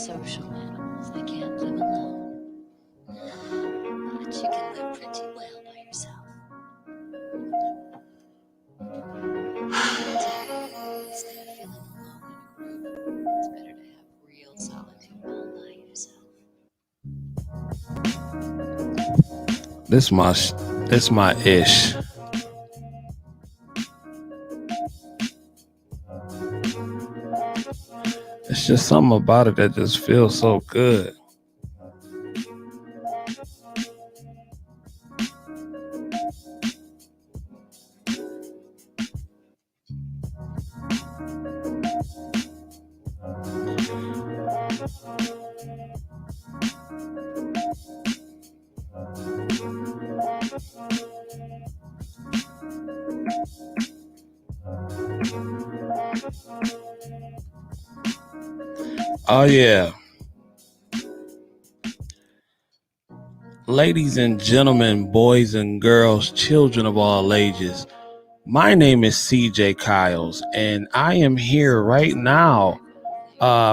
social animals. They can't live alone. But you can live pretty well by yourself. Instead of feeling alone in a group, it's better to have real solitude all by yourself. This my ish. It's just something about it that just feels so good. Oh yeah. Ladies and gentlemen, boys and girls, children of all ages, my name is CJ Kyles, and I am here right now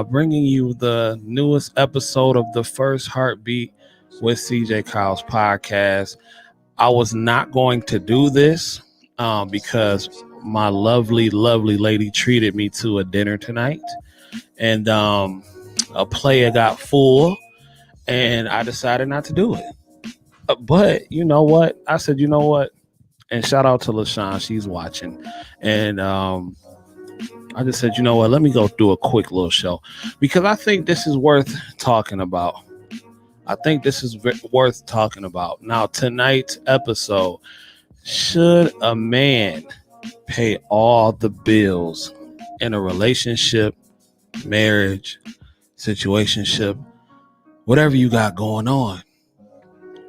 bringing you the newest episode of the First Heartbeat with CJ Kyles podcast. I was not going to do this because my lovely lady treated me to a dinner tonight, and a player got full, and I decided not to do it. But you know what? I said, you know what? And shout out to LaShawn, she's watching. And I just said, you know what? Let me go do a quick little show because I think this is worth talking about. Worth talking about. Now, tonight's episode, should a man pay all the bills in a relationship, marriage, situationship, whatever you got going on?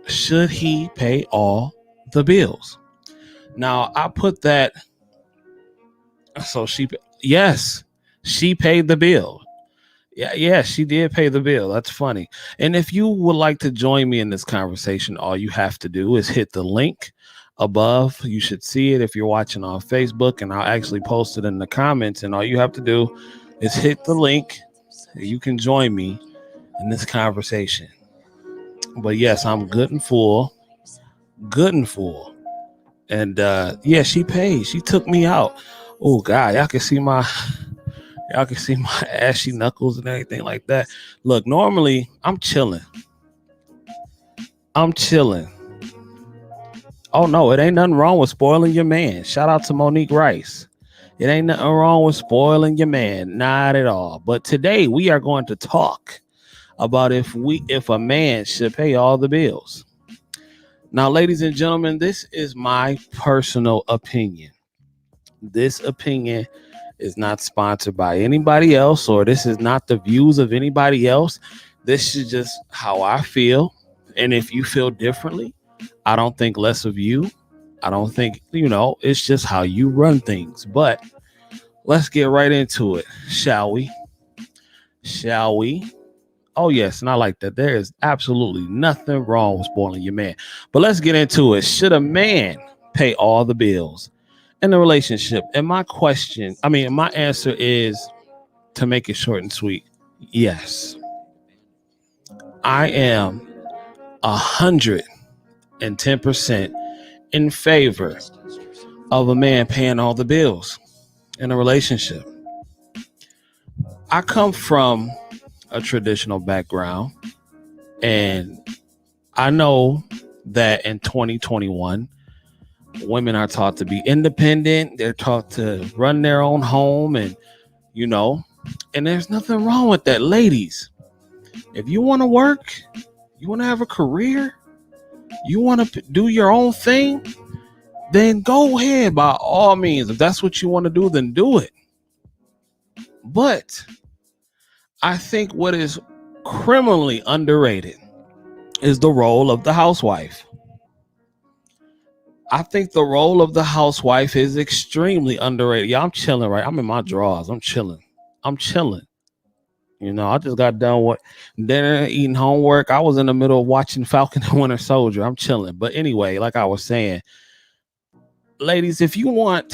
Should he pay all the bills? Now, I put that. So she paid the bill. Yeah, she did pay the bill. That's funny. And if you would like to join me in this conversation, all you have to do is hit the link above. You should see it if you're watching on Facebook, and I'll actually post it in the comments. And all you have to do is hit the link. You can join me in this conversation. But yes, I'm good and full. And yeah, she paid. She took me out. Oh God, y'all can see my ashy knuckles and everything like that. Look, normally I'm chilling. Oh no, it ain't nothing wrong with spoiling your man. Shout out to Monique Rice. It ain't nothing wrong with spoiling your man. Not at all. But today we are going to talk about if a man should pay all the bills. Now, ladies and gentlemen, this is my personal opinion. This opinion is not sponsored by anybody else, or this is not the views of anybody else. This is just how I feel. And if you feel differently, I don't think less of you. I don't think, it's just how you run things. But let's get right into it, shall we? Oh, yes. And I like that. There is absolutely nothing wrong with spoiling your man. But let's get into it. Should a man pay all the bills in a relationship? And my answer is, to make it short and sweet, yes. I am 110% in favor of a man paying all the bills in a relationship. I come from a traditional background, and I know that in 2021, women are taught to be independent. They're taught to run their own home, and there's nothing wrong with that. Ladies, if you want to work, you want to have a career, you want to do your own thing, then go ahead by all means. If that's what you want to do, then do it. But I think what is criminally underrated is the role of the housewife. I think the role of the housewife is extremely underrated. Yeah, I'm chilling, right? I'm in my drawers. I'm chilling. I just got done with dinner, eating homework. I was in the middle of watching Falcon and Winter Soldier. I'm chilling. But anyway, like I was saying, ladies, if you want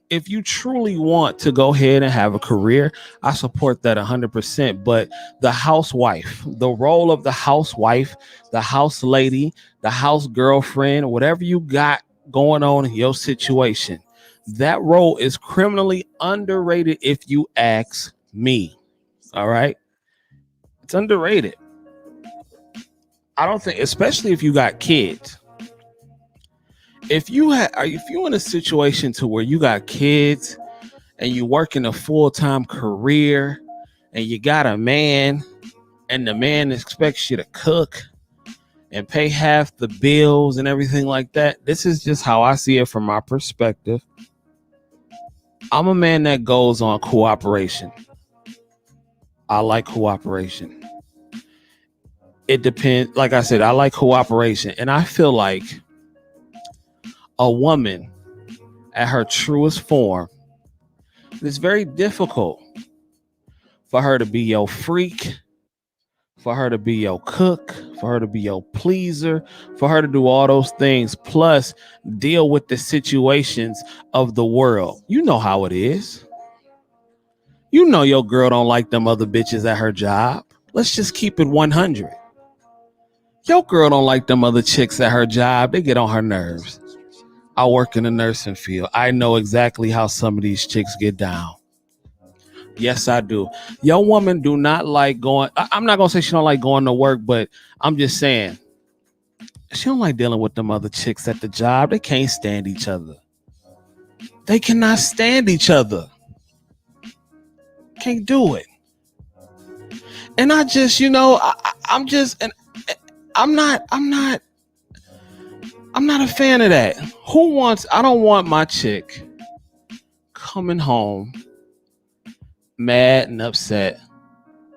if you truly want to go ahead and have a career, I support that 100%. But the housewife, the role of the housewife, the house lady, the house girlfriend, whatever you got going on in your situation, that role is criminally underrated if you ask me. All right. It's underrated. I don't think, especially if you got kids. If you in a situation to where you got kids and you work in a full-time career and you got a man and the man expects you to cook and pay half the bills and everything like that, this is just how I see it from my perspective. I'm a man that goes on cooperation. I like cooperation. It depends. Like I said, I like cooperation. And I feel like a woman at her truest form, it's very difficult for her to be your freak, for her to be your cook, for her to be your pleaser, for her to do all those things, plus deal with the situations of the world. You know how it is. You know your girl don't like them other bitches at her job. Let's just keep it 100. Your girl don't like them other chicks at her job. They get on her nerves. I work in the nursing field. I know exactly how some of these chicks get down. Yes, I do. Your woman do not like going. I'm not going to say she don't like going to work, but I'm just saying she don't like dealing with them other chicks at the job. They can't stand each other. They cannot stand each other. Can't do it. And I just, I'm not a fan of that. I don't want my chick coming home mad and upset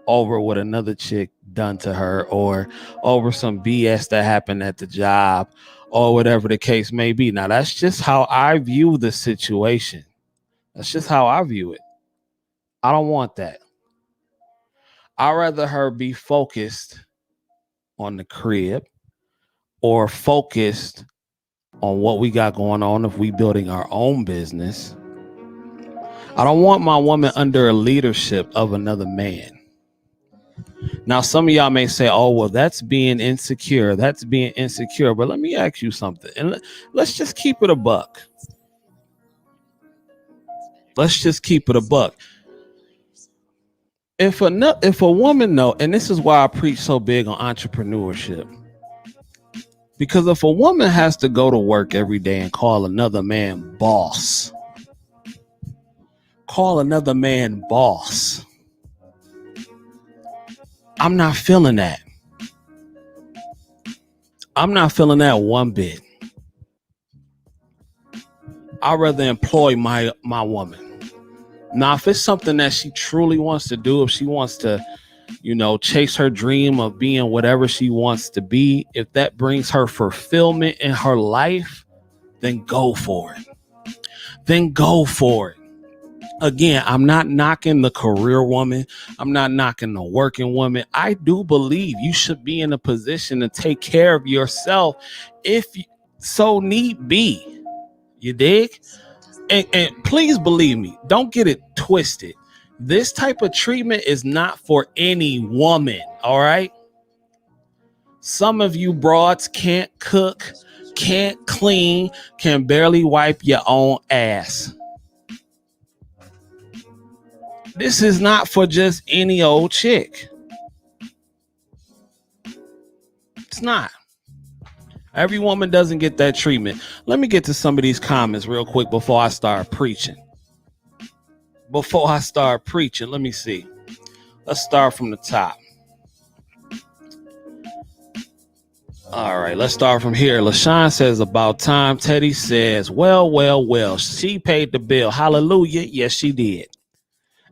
over what another chick done to her or over some BS that happened at the job or whatever the case may be. Now, that's just how I view the situation. That's just how I view it. I don't want that. I'd rather her be focused on the crib or focused on what we got going on if we building our own business. I don't want my woman under a leadership of another man. Now, some of y'all may say, oh, well, that's being insecure. That's being insecure. But let me ask you something. And let's just keep it a buck. Let's just keep it a buck. If a woman know, and this is why I preach so big on entrepreneurship, because if a woman has to go to work every day and call another man boss, I'm not feeling that. I'm not feeling that one bit. I'd rather employ my woman. Now, if it's something that she truly wants to do, if she wants to, chase her dream of being whatever she wants to be, if that brings her fulfillment in her life, then go for it. Again, I'm not knocking the career woman. I'm not knocking the working woman. I do believe you should be in a position to take care of yourself if so need be. You dig? And please believe me, don't get it twisted. This type of treatment is not for any woman, all right? Some of you broads can't cook, can't clean, can barely wipe your own ass. This is not for just any old chick. It's not. Every woman doesn't get that treatment. Let me get to some of these comments real quick before I start preaching. Let me see. Let's start from the top. All right, let's start from here. LaShawn says, about time. Teddy says, well, she paid the bill. Hallelujah. Yes, she did.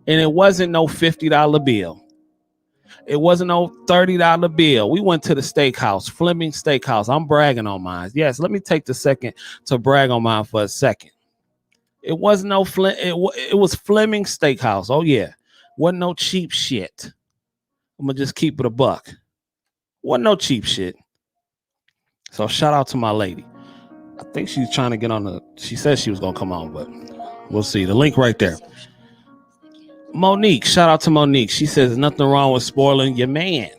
And it wasn't no $50 bill. It wasn't no $30 bill. We went to the steakhouse, Fleming Steakhouse. I'm bragging on mine. Yes, let me take the second to brag on mine for a second. It wasn't no it was Fleming Steakhouse. Oh yeah, wasn't no cheap shit. I'm gonna just keep it a buck. Wasn't no cheap shit. So shout out to my lady. I think she's trying to get on she said she was gonna come on, but We'll see. The link right there. Monique, shout out to Monique. She says nothing wrong with spoiling your man.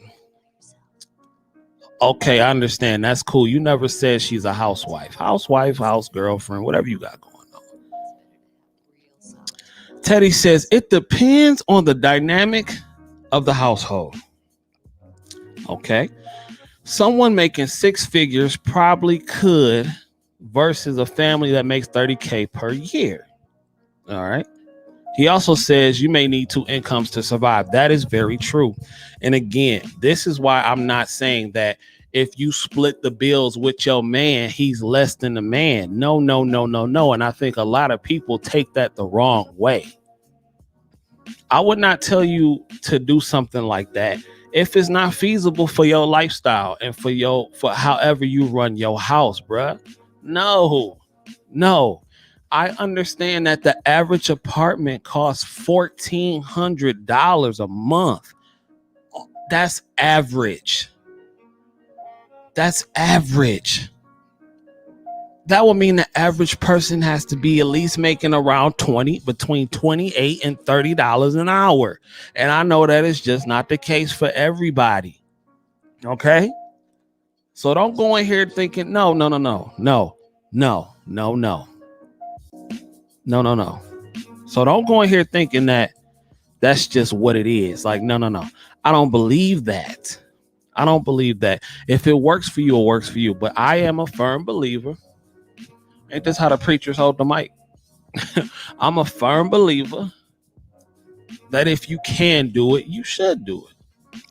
Okay, I understand. That's cool. You never said she's a housewife. Housewife, house girlfriend, whatever you got going on. Teddy says it depends on the dynamic of the household. Okay. Someone making six figures probably could versus a family that makes 30K per year. All right. He also says you may need two incomes to survive. That is very true. And again, this is why I'm not saying that if you split the bills with your man, he's less than the man. No. And I think a lot of people take that the wrong way. I would not tell you to do something like that if it's not feasible for your lifestyle and for however you run your house, bruh. No. I understand that the average apartment costs $1,400 a month. That's average. That would mean the average person has to be at least making around between $28 and $30 an hour. And I know that is just not the case for everybody. Okay? So don't go in here thinking, no. So don't go in here thinking that that's just what it is. Like, no. I don't believe that. If it works for you, it works for you. But I am a firm believer. Ain't this how the preachers hold the mic? I'm a firm believer that if you can do it, you should do it.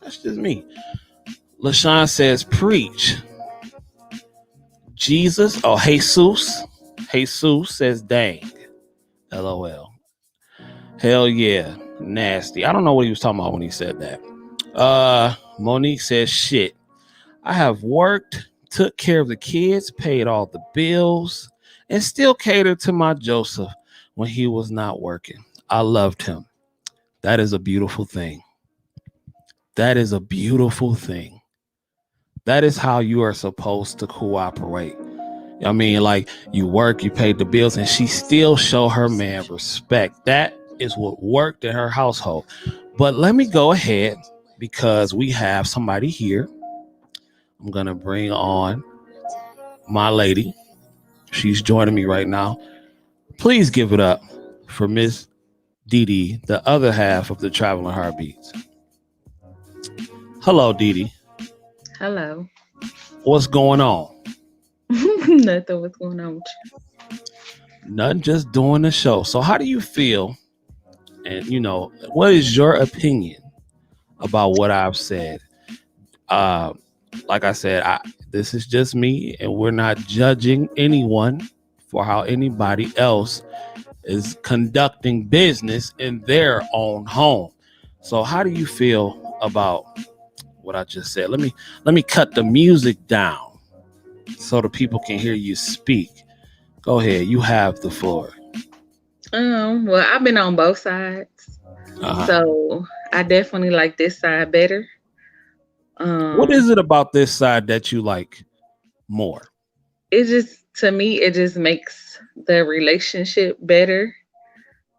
That's just me. LaShawn says, preach. Jesus says, dang. LOL. Hell yeah. Nasty. I don't know what he was talking about when he said that. Monique says, shit. I have worked, took care of the kids, paid all the bills, and still catered to my Joseph when he was not working. I loved him. That is a beautiful thing. That is how you are supposed to cooperate. I mean, like, you work, you paid the bills, and she still show her man respect. That is what worked in her household. But let me go ahead because we have somebody here. I'm going to bring on my lady. She's joining me right now. Please give it up for Miss Didi, the other half of the Traveling Heartbeats. Hello, Didi. Hello. What's going on? Nothing. What's going on with you? Nothing, just doing the show. So how do you feel? And, what is your opinion about what I've said? Like I said, this is just me, and we're not judging anyone for how anybody else is conducting business in their own home. So how do you feel about what I just said? Let me cut the music down so the people can hear you speak. Go ahead. You have the floor. Well, I've been on both sides. So I definitely like this side better. What is it about this side that you like more? To me, it just makes the relationship better.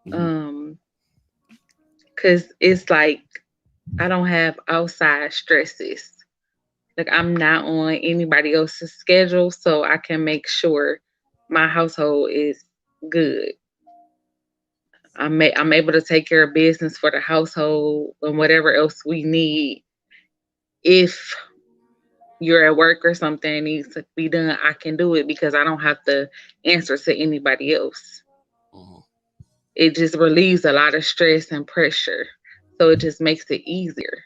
Because it's like I don't have outside stresses. Like, I'm not on anybody else's schedule, so I can make sure my household is good. I'm able to take care of business for the household and whatever else we need. If you're at work or something needs to be done, I can do it because I don't have to answer to anybody else. It just relieves a lot of stress and pressure. So it just makes it easier.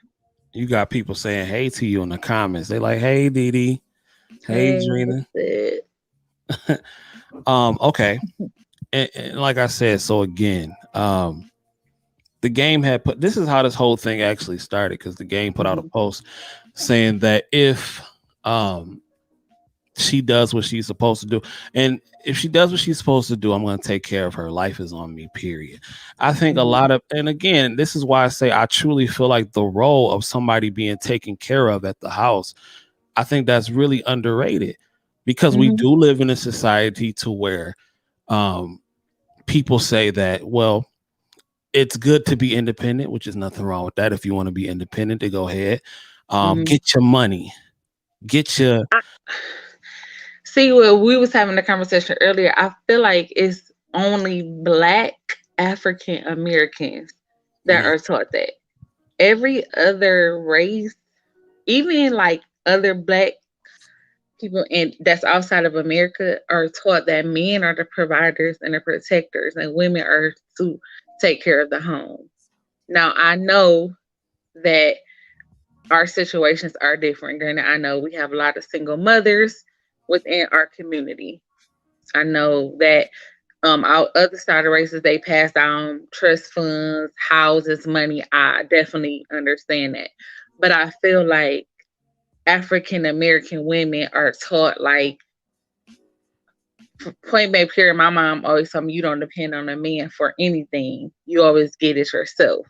You got people saying hey to you in the comments. They like, hey, Didi. Hey, Drina. Okay. And like I said, so again, the game had this is how this whole thing actually started, because the game put out a post saying that if she does what she's supposed to do, and if she does what she's supposed to do, I'm going to take care of her. Life is on me, period. I think a lot of, and again, this is why I say I truly feel like the role of somebody being taken care of at the house, I think that's really underrated, because we do live in a society to where people say that, well, it's good to be independent, which is nothing wrong with that. If you want to be independent, to go ahead. Mhm. Get your money. Get your I, see, well, we was having a conversation earlier. I feel like it's only Black African Americans that Mhm. are taught that. Every other race, even like other Black people and that's outside of America, are taught that men are the providers and the protectors, and women are to take care of the home. Now I know that our situations are different. Granted, I know we have a lot of single mothers within our community. I know that our other side of races, they pass down trust funds, houses, money. I definitely understand that. But I feel like African American women are taught like point blank period. My mom always told me you don't depend on a man for anything. You always get it yourself.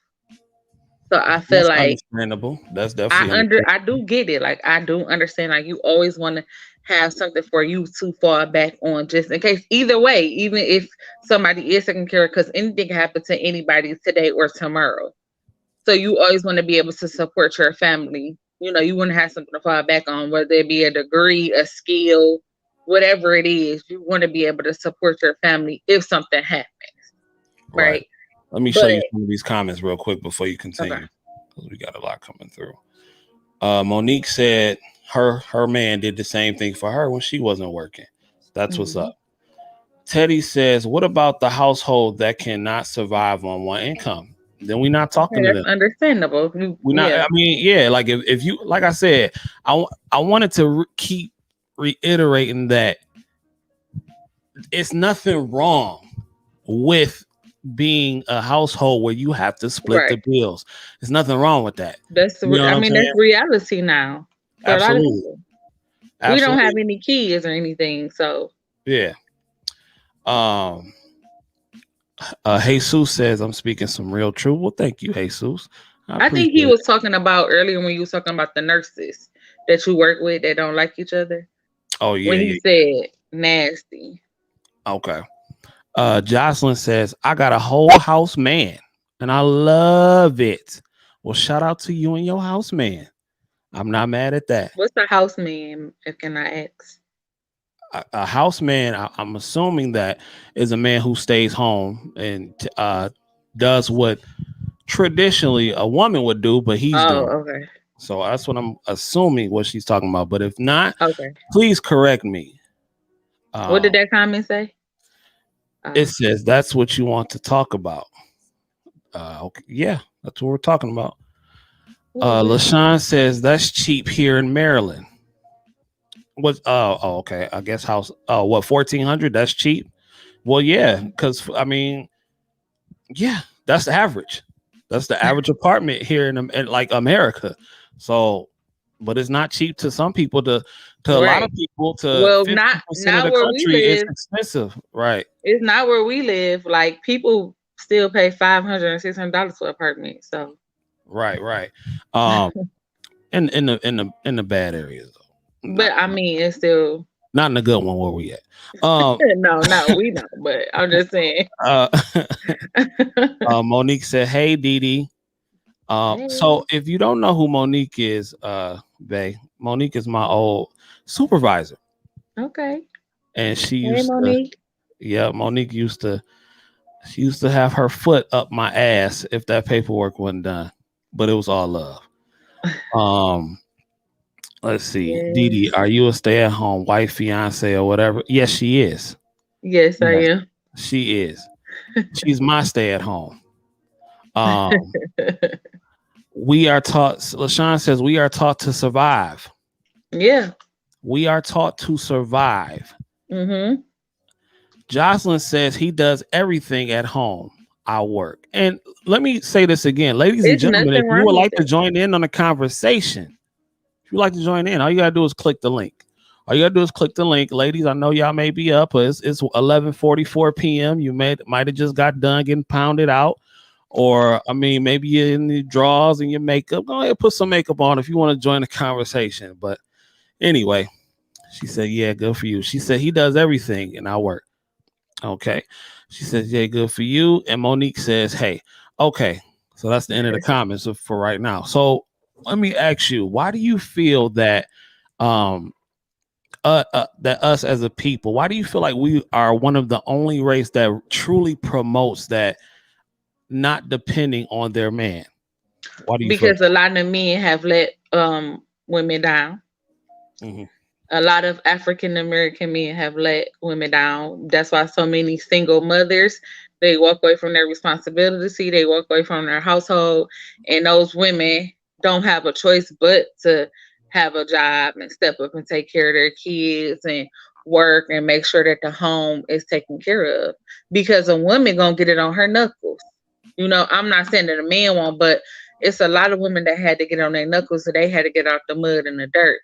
So I feel That's like understandable. That's definitely I do get it. Like I do understand. Like you always want to have something for you to fall back on, just in case. Either way, even if somebody is taking care of, because anything can happen to anybody today or tomorrow. So you always want to be able to support your family. You know, you want to have something to fall back on, whether it be a degree, a skill, whatever it is. You want to be able to support your family if something happens, right. right? Let me show But you some of these comments real quick before you okay, continue, because we got a lot coming through. Monique said her man did the same thing for her when she wasn't working. That's what's Mhm. up. Teddy says, what about the household that cannot survive on one income? Then we're not Okay, talking to that's them. understandable. We're not, Yeah, I mean, yeah, like if you, like I said, I wanted to keep reiterating that it's nothing wrong with being a household where you have to split the right. bills. There's nothing wrong with that. That's You know what I I'm mean that's saying? reality now for a lot of Absolutely. people. We don't have Absolutely. any kids or anything, so Yeah. Um Jesus says I'm speaking some real truth. Well, thank you, Jesus. I I appreciate think he it. was talking about earlier when you was talking about the nurses that you work with that don't like each other. Oh When yeah, he yeah. said nasty. Okay. Jocelyn says, I got a whole house man and I love it. Well, shout out to you and your house man. I'm not mad at that. What's a house man, if can I ask? A house man, I'm assuming that is a man who stays home and does what traditionally a woman would do, but he's Oh, doing. okay. So that's what I'm assuming what she's talking about. But if not, Okay. please correct me. What did Um, that comment say? it Oh. says that's what you want to talk about. Okay, yeah, that's what we're talking about. Well, good. LaShawn says that's cheap here in Maryland. What? Okay. I guess house. Oh, what 1,400? That's cheap. Well, yeah, because I mean, yeah, that's the average. That's the average apartment here in like America. So, but it's not cheap to some people. To a lot of Right. people, to Well, 50% of not the where we country, it's live. expensive. Right. It's not where we live. Like people still pay $500 and $600 for an apartment. So Right. Right. Um. In the bad areas though. but I mean it's still Not in the good one where we at. no, not we know, but I'm just saying. Uh, Monique said, "Hey, Dee Dee. Hey, So if you don't know who Monique is, Bay, Monique is my old supervisor, okay. and she Hey, used to, Monique. yeah, Monique she used to have her foot up my ass if that paperwork wasn't done, but it was all love. Um, let's see, Dee Dee, Yes. are you a stay-at-home wife, fiance, or whatever? Yes, she is. Yes, I Yes, am. she is. She's my stay-at-home. Um, we are taught. LaShawn says we are taught to survive. Yeah. We are taught to survive. Mm-hmm. Jocelyn says he does everything at home. I work. And let me say this again, ladies and It's gentlemen, if nothing you wrong would with like to it. join in on the conversation, if you'd like to join in, all you gotta do is click the link. All you gotta do is click the link. Ladies, I know y'all may be up, but it's 11:44 p.m. You might have just got done getting pounded out. Or I mean, maybe you're in the drawers and your makeup. Go ahead, put some makeup on if you want to join the conversation. But anyway, she said, yeah, good for you. She said he does everything and I work. Okay. She says, yeah, good for you. And Monique says, hey, okay. So that's the end of the comments for right now. So let me ask you, why do you feel that um that us as a people, why do you feel like we are one of the only race that truly promotes that not depending on their man? Why do you feel Because a lot of men have let women down. Mhm. A lot of African American men have let women down. That's why so many single mothers, they walk away from their responsibility, they walk away from their household, and those women don't have a choice but to have a job and step up and take care of their kids and work and make sure that the home is taken care of. Because a woman gonna get it on her knuckles. You know, I'm not saying that a man won't, but it's a lot of women that had to get on their knuckles, so they had to get out the mud and the dirt.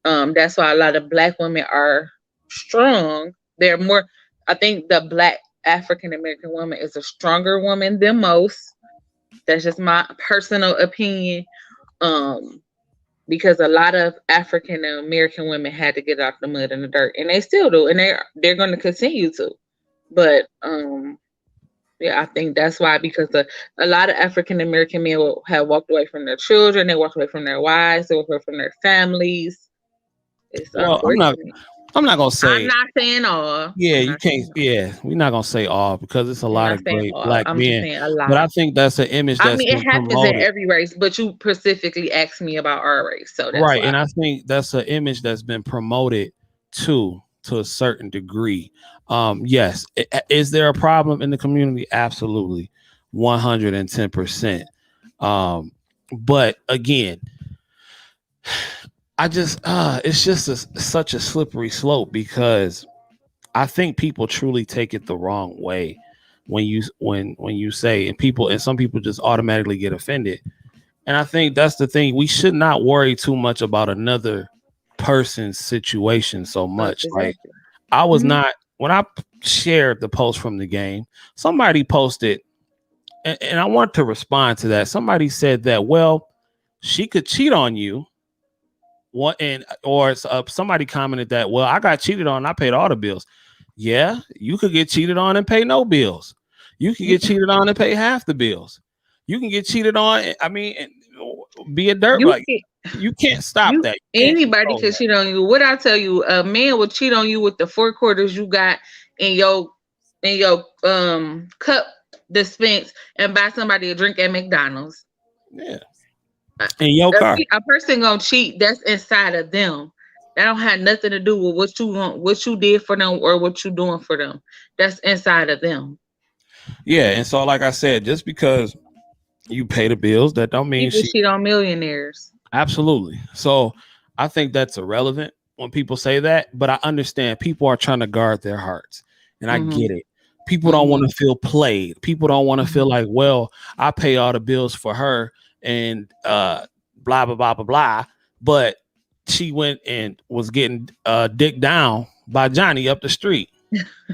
And that's why a lot of Black women are strong. They're more, I think the Black African American woman is a stronger woman than most. That's just my personal opinion. Um, because a lot of African American women had to get out the mud and the dirt, and they still do, and they're going to continue to. But yeah, I think that's why, because a lot of African American men have walked away from their children, they walked away from their wives, they walked away from their families. It's well, unfortunate. I'm not gonna I'm say not saying all. yeah, I'm you not can't. saying all. Yeah, we're not gonna say all because it's a I'm lot not of saying great all. Black I'm just men. saying a But I lot. think that's an image I that's mean, it been happens in promoted. every race, but you specifically asked me about our race, so that's Right. why. And I think that's an image that's been promoted to a certain degree. Yes. Is there a problem in the community? Absolutely. 110%. But again, I just it's just such a slippery slope because I think people truly take it the wrong way when you say, and some people just automatically get offended. And I think that's the thing. We should not worry too much about another person's situation so much. Like Exactly. I was Mhm. not when I shared the post from the game, somebody posted, and I want to respond to that. Somebody said that, well, she could cheat on you. What and or somebody commented that, well, I got cheated on, I paid all the bills. Yeah, you could get cheated on and pay no bills. You can get cheated on and pay half the bills. You can get cheated on. I mean, be a dirt You like can, you can't stop you that. You can't anybody control can that. cheat on you. What I tell you, a man will cheat on you with the 4 quarters you got in your cup dispense and buy somebody a drink at McDonald's. Yeah, A, in your car. a person gonna cheat. That's inside of them. That don't have nothing to do with what you did for them, or what you doing for them. That's inside of them. Yeah, and so like I said, just because you pay the bills, that don't mean People she cheat on millionaires. absolutely. So I think that's irrelevant when people say that, but I understand people are trying to guard their hearts, and I Hmm. get it. People don't want Hmm. to feel played. People don't want to feel like, well, I pay all the bills for her, and blah blah blah blah blah. But she went and was getting dicked down by Johnny up the street.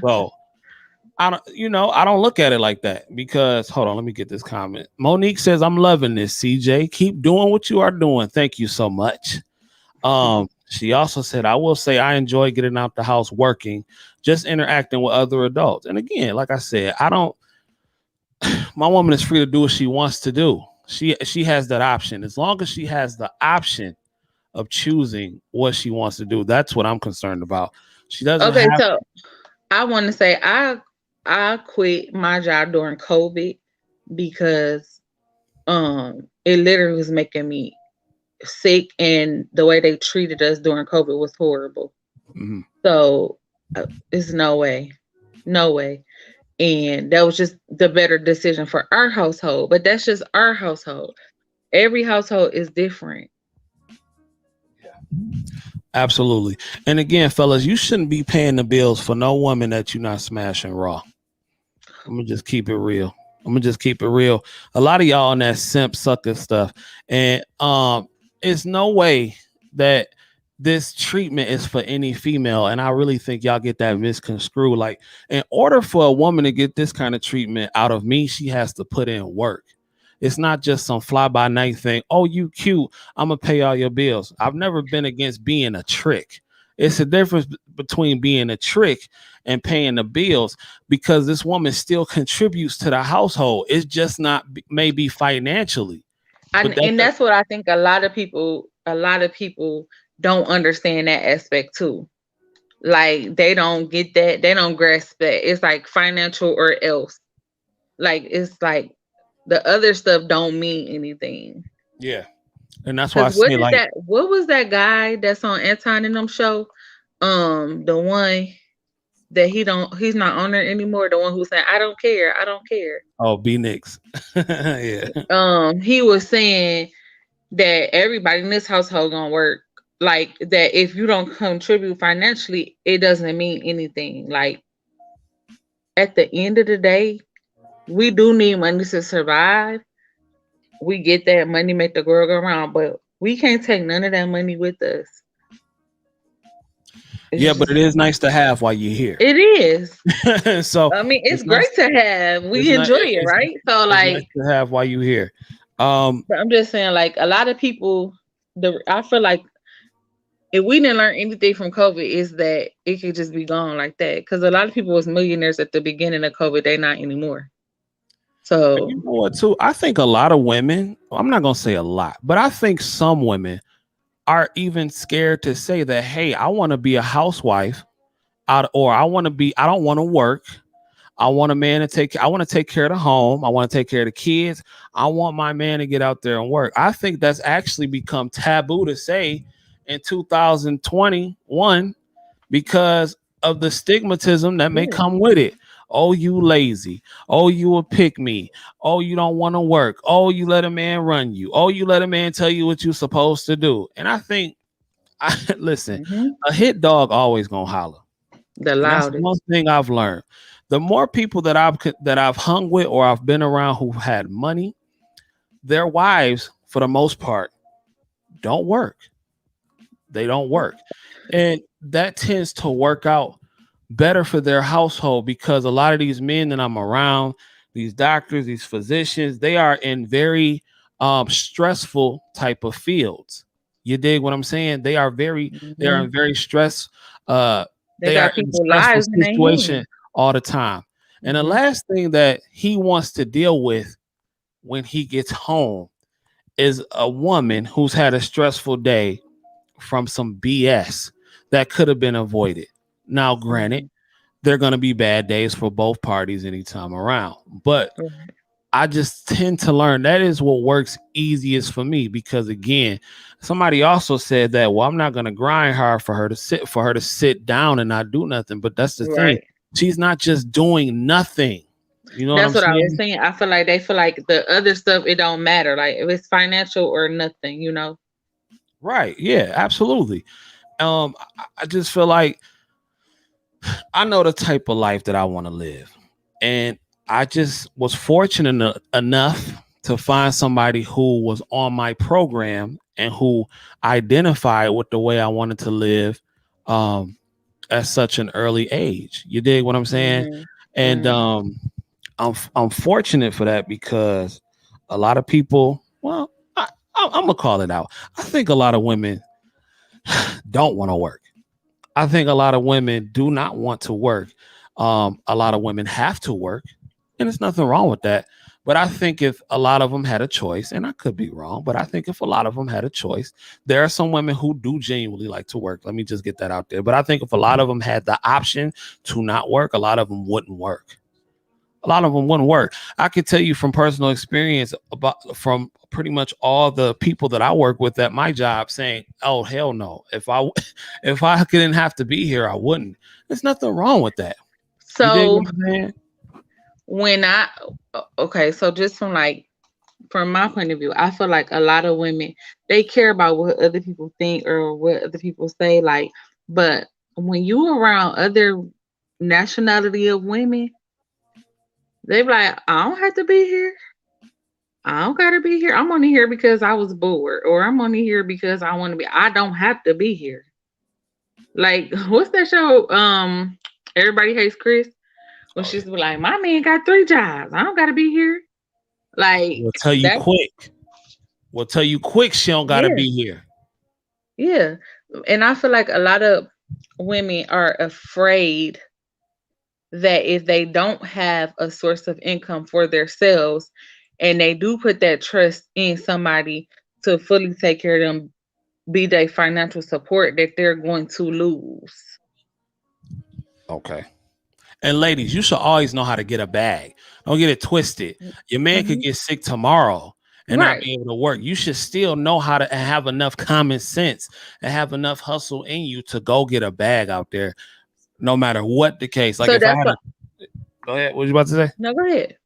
So I don't look at it like that because hold on, let me get this comment. Monique says, I'm loving this, CJ. Keep doing what you are doing. Thank you so much. She also said, I will say I enjoy getting out the house working, just interacting with other adults. And again, like I said, I don't my woman is free to do what she wants to do. She has that option. As long as she has the option of choosing what she wants to do, that's what I'm concerned about. She doesn't Okay, have so I want to say I quit my job during COVID because it literally was making me sick, and the way they treated us during COVID was horrible. Mhm. So it's no way, no way. And that was just the better decision for our household. But that's just our household. Every household is different. Absolutely. And again, fellas, you shouldn't be paying the bills for no woman that you're not smashing raw. I'm gonna just keep it real. A lot of y'all on that simp sucker stuff, and it's no way that this treatment is for any female. And I really think y'all get that misconstrued. Like, in order for a woman to get this kind of treatment out of me, she has to put in work. It's not just some fly by night thing. Oh, you cute. I'm gonna pay all your bills. I've never been against being a trick. It's a difference between being a trick and paying the bills, because this woman still contributes to the household. It's just not maybe financially, but And that's what I think a lot of people don't understand that aspect too. Like they don't get that, they don't grasp that. It's like financial or else. Like it's like the other stuff don't mean anything. yeah. And that's why I Cause what say did like, that what was that guy that's on Anton and them show? The one that he's not on there anymore, the one who's saying, I don't care, I don't care. oh, B Nix. Yeah. He was saying that everybody in this household gonna work. Like that if you don't contribute financially, it doesn't mean anything. Like at the end of the day, we do need money to survive. We get that money make the world go round, but we can't take none of that money with us. It's Yeah, but it just is nice to have while you're here. it is. So I mean, it's it's nice. great to have. It's We not. enjoy it, right? So It's nice like, to have while you're here. but I'm just saying, like a lot of people, I feel like if we didn't learn anything from COVID, is that it could just be gone like that. Because a lot of people was millionaires at the beginning of COVID, they not anymore. So You know what, too? I think a lot of women, I'm not gonna say a lot, but I think some women are even scared to say that, hey, I want to be a housewife out, or I don't want to work. I want a man to I want to take care of the home. I want to take care of the kids. I want my man to get out there and work. I think that's actually become taboo to say in 2021 because of the stigmatism that may yeah. come with it. Oh, you lazy. Oh, you a pick me. Oh, you don't want to work. Oh, you let a man run you. Oh, you let a man tell you what you're supposed to do. And I think, listen, a hit dog always gonna holler. The And that's loudest. one thing I've learned. The more people that I've hung with or I've been around who had money, their wives, for the most part, don't work. They don't work. And that tends to work out better for their household because a lot of these men that I'm around, these doctors, these physicians, they are in very stressful type of fields. You dig what I'm saying? They are in very stress. They They are got in a people stressful lives in their situation hands. all the time. And the last thing that he wants to deal with when he gets home is a woman who's had a stressful day from some BS that could have been avoided. Now, granted, there are going to be bad days for both parties anytime around, but I just tend to learn that is what works easiest for me because again, somebody also said that, well, I'm not going to grind hard for her to sit down and not do nothing. But that's the thing. She's not just doing nothing. You know That's what what I'm I was saying? saying. I feel like they feel like the other stuff, it don't matter. Like if it's financial or nothing, Right. Yeah, absolutely. I just feel like I know the type of life that I want to live. And I just was fortunate enough to find somebody who was on my program and who identified with the way I wanted to live at such an early age. You dig what I'm saying? And I'm fortunate for that because a lot of people, well, I'm gonna call it out. I think a lot of women don't want to work. I think a lot of women do not want to work. A lot of women have to work, and there's nothing wrong with that. But I think if a lot of them had a choice, and I could be wrong, but I think if a lot of them had a choice, there are some women who do genuinely like to work. Let me just get that out there. But I think if a lot of them had the option to not work, a lot of them wouldn't work. A lot of them wouldn't work. I could tell you from personal experience from pretty much all the people that I work with at my job saying, "Oh hell no! If I didn't have to be here, I wouldn't." There's nothing wrong with that. So so just from my point of view, I feel like a lot of women, they care about what other people think or what other people say. But when you around other nationality of women, they be like, I don't have to be here. I don't gotta be here. I'm only here because I was bored, or I'm only here because I want to be. I don't have to be here. Like, what's that show? Everybody Hates Chris. When she's like, my man got 3 jobs. I don't gotta be here. Like, we'll tell you quick. We'll tell you quick. She don't gotta be here. Yeah, and I feel like a lot of women are afraid that if they don't have a source of income for themselves and they do put that trust in somebody to fully take care of them, be their financial support, that they're going to lose. Okay. And ladies, you should always know how to get a bag. Don't get it twisted. Your man could Mhm. get sick tomorrow and not Right. be able to work. You should still know how to have enough common sense and have enough hustle in you to go get a bag out there, no matter what the case. Like So if I that's had what. a go ahead, what you about to say? No, go ahead.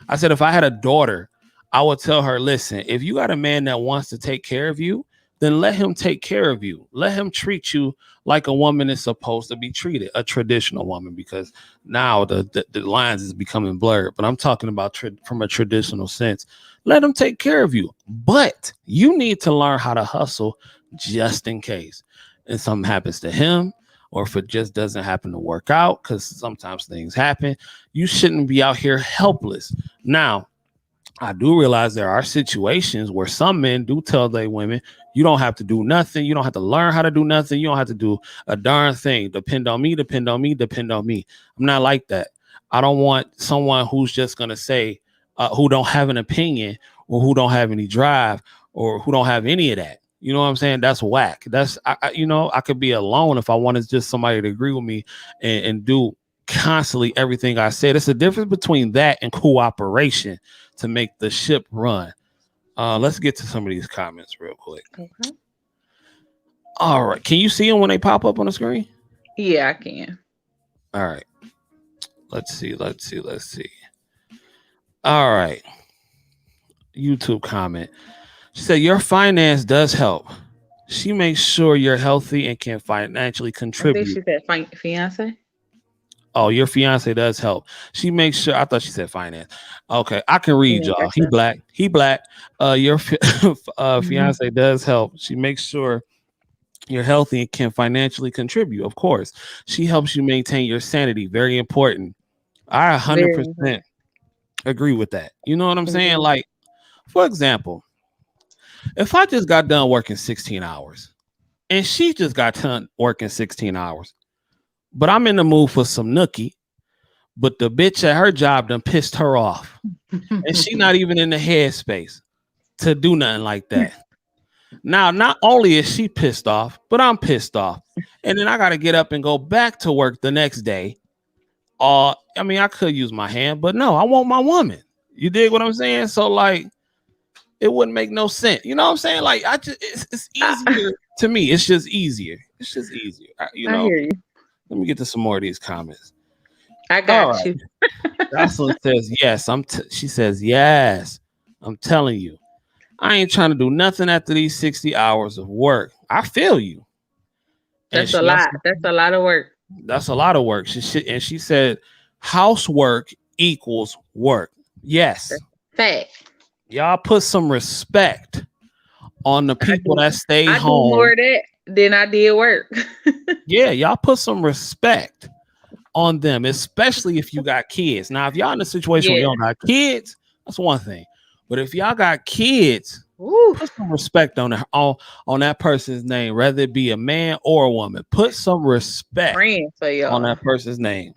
I said if I had a daughter, I would tell her, listen, if you got a man that wants to take care of you, then let him take care of you. Let him treat you like a woman is supposed to be treated, a traditional woman, because now the lines is becoming blurred. But I'm talking about from a traditional sense. Let him take care of you. But you need to learn how to hustle just in case. And something happens to him, or if it just doesn't happen to work out, because sometimes things happen, you shouldn't be out here helpless. Now, I do realize there are situations where some men do tell their women, you don't have to do nothing. You don't have to learn how to do nothing. You don't have to do a darn thing. Depend on me, depend on me, depend on me. I'm not like that. I don't want someone who's just going to say, who don't have an opinion or who don't have any drive or who don't have any of that. You know what I'm saying? That's whack. I could be alone if I wanted just somebody to agree with me and do constantly everything I said. It's a difference between that and cooperation to make the ship run. Let's get to some of these comments real quick. Okay. All right. Can you see them when they pop up on the screen? Yeah, I can. All right. Let's see. All right. YouTube comment. She said, your finance does help. She makes sure you're healthy and can financially I think contribute. she said fiance. Oh, your fiance does help. She makes sure. I thought she said finance. Okay, I can read, Yeah, y'all. He gotcha. black. He black. Your Mhm. fiance does help. She makes sure you're healthy and can financially contribute. Of course, she helps you maintain your sanity. Very important. I Very important. 100% agree with that. You know what I'm saying? Mhm. Like, for example, if I just got done working 16 hours and she just got done working 16 hours, but I'm in the mood for some nookie, but the bitch at her job done pissed her off. And she not even in the headspace to do nothing like that. Now, not only is she pissed off, but I'm pissed off. And then I got to get up and go back to work the next day. I could use my hand, but no, I want my woman. You dig what I'm saying? So, like, it wouldn't make no sense. You know what I'm saying? Like, it's I, easier to me. It's just easier. It's just easier. I hear you. Let me get to some more of these comments. I All got right. you. Jocelyn says yes. She says yes. I'm telling you, I ain't trying to do nothing after these 60 hours of work. I feel you. And That's a she also, lot. That's a lot of work. that's a lot of work. She said housework equals work. Yes. That's fact. Y'all put some respect on the I people do. that stay I do more home. of that than I did work. Yeah, y'all put some respect on them, especially if you got kids. Now, if y'all in a situation where Yeah. y'all got kids, that's one thing. But if y'all got kids, Woo. put some respect on that person's name, whether it be a man or a woman. Put some respect Praying for on y'all. that person's name.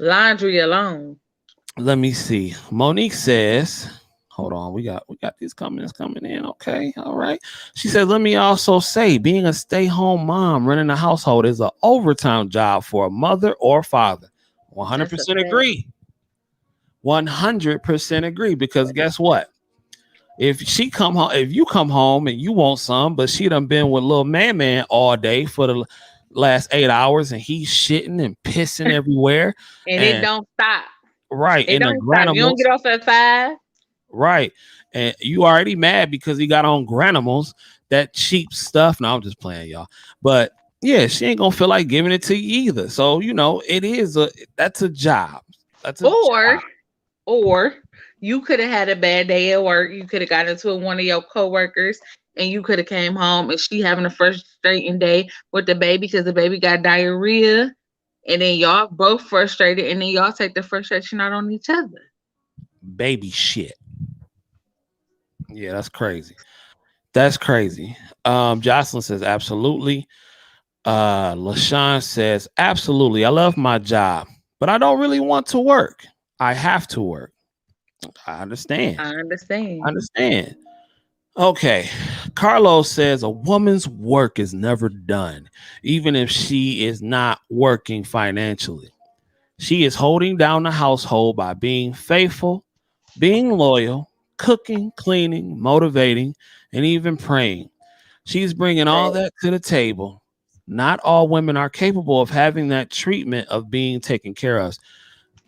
Laundry alone. Let me see. Monique says, hold on, we got these comments coming in. Okay, all right. She says, let me also say, being a stay-home mom running a household is an overtime job for a mother or father. That's a 100% fact. agree. 100% agree. Because guess what? If you come home and you want some, but she done been with little man all day for the last 8 hours and he's shitting and pissing everywhere. And it And don't stop. right It in the don't stop. You don't granimals, get off at 5. right. And you already mad because he got on granimals, that cheap stuff. No, I'm just playing, y'all. But yeah, she ain't gonna feel like giving it to you either. So that's a job. That's a Or job. or you could have had a bad day at work. You could have got into it with one of your coworkers and you could have came home and she having a frustrating day with the baby because the baby got diarrhea. And then y'all both frustrated and then y'all take the frustration out on each other. Baby shit. Yeah, that's crazy. That's crazy. Jocelyn says absolutely. LaShawn says, absolutely. I love my job, but I don't really want to work. I have to work. I understand. I I understand. understand. Okay. Carlos says a woman's work is never done, even if she is not working financially. She is holding down the household by being faithful, being loyal, cooking, cleaning, motivating, and even praying. She's bringing all But that to the table. Not all women are capable of having that treatment of being taken care of.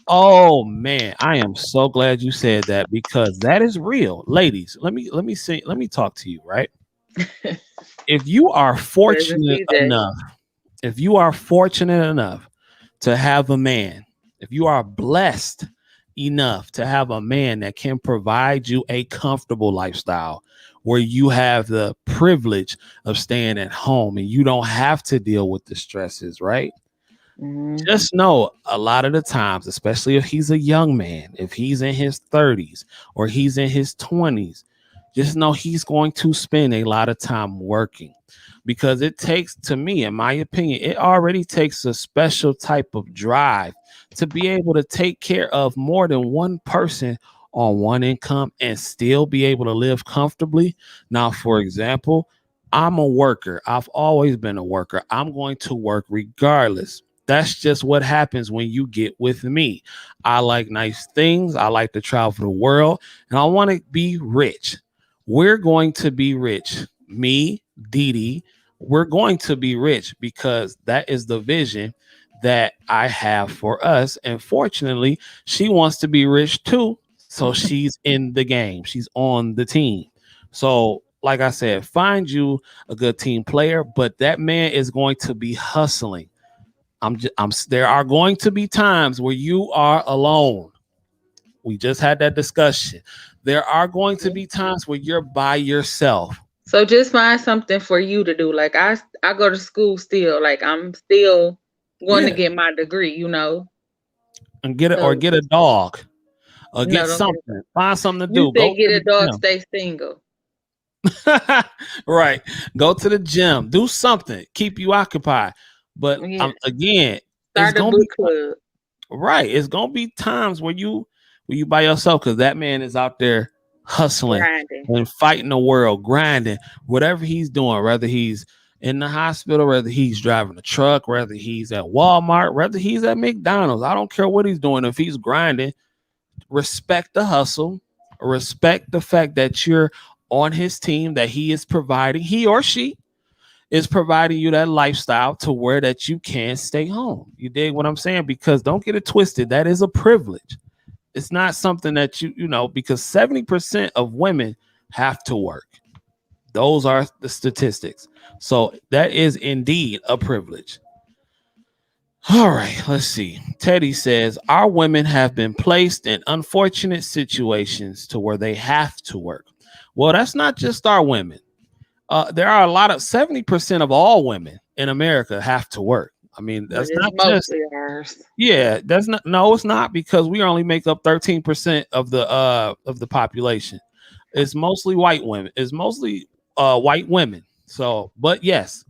Oh man, I am so glad you said that because that is real. Ladies, let me talk to you, right? If you are cousin fortunate CJ. enough, if you are fortunate enough to have a man, if you are blessed enough to have a man that can provide you a comfortable lifestyle where you have the privilege of staying at home and you don't have to deal with the stresses, right? Mhm. Just know a lot of the times, especially if he's a young man, if he's in his 30s or he's in his 20s, just know he's going to spend a lot of time working because it takes, to me, in my opinion, it already takes a special type of drive to be able to take care of more than one person on one income and still be able to live comfortably. Now, for example, I'm a worker. I've always been a worker. I'm going to work regardless. That's just what happens when you get with me. I like nice things. I like to travel the world and I want to be rich. We're going to be rich. Me, Dee Dee, we're going to be rich because that is the vision that I have for us. And fortunately, she wants to be rich too. So she's in the game, she's on the team. So, like I said, find you a good team player, but that man is going to be hustling. There are going to be times where you are alone. We just had that discussion. There are going to be times where you're by yourself So just find something for you to do. Like I go to school still. Like I'm still going to yeah, get my degree, you know. and get it or So get a dog or no, get don't get it. something. Find something to You do. said Go get to a dog, the stay single. gym. Right. Go to the gym. Do something. Keep you occupied. But Yeah. again, it's Start a gonna book be club. right. It's gonna be times where you by yourself because that man is out there hustling Grinding. and fighting the world, grinding, whatever he's doing, whether he's in the hospital, whether he's driving a truck, whether he's at Walmart, whether he's at McDonald's. I don't care what he's doing. If he's grinding, respect the hustle, respect the fact that you're on his team, that he is providing, he or she is providing you that lifestyle to where that you can stay home. You dig what I'm saying? Because don't get it twisted, that is a privilege. It's not something that because 70% of women have to work. Those are the statistics. So that is indeed a privilege. All right, let's see. Teddy says our women have been placed in unfortunate situations to where they have to work. Well, that's not just our women. There are a lot of 70% of all women in America have to work. I mean, But that's it's not just mostly ours. yeah, that's not no, it's not because we only make up 13% of the population. It's mostly white women. It's mostly white women. So, but yes,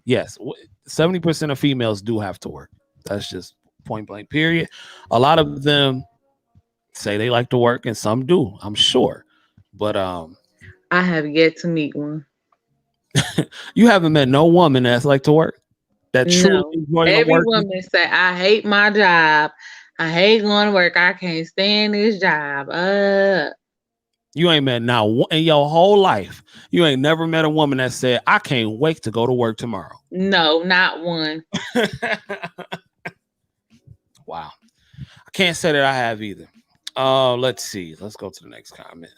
70% of females do have to work. That's just point blank period. A lot of them say they like to work and some do, I'm sure. But I have yet to meet one. you haven't met no woman that's like to work that truly No. enjoy the Every working. woman say, I hate my job. I hate going to work. I can't stand this job. You ain't met now in your whole life. You ain't never met a woman that said, "I can't wait to go to work tomorrow." No, not one. Wow, I can't say that I have either. Let's see. Let's go to the next comment.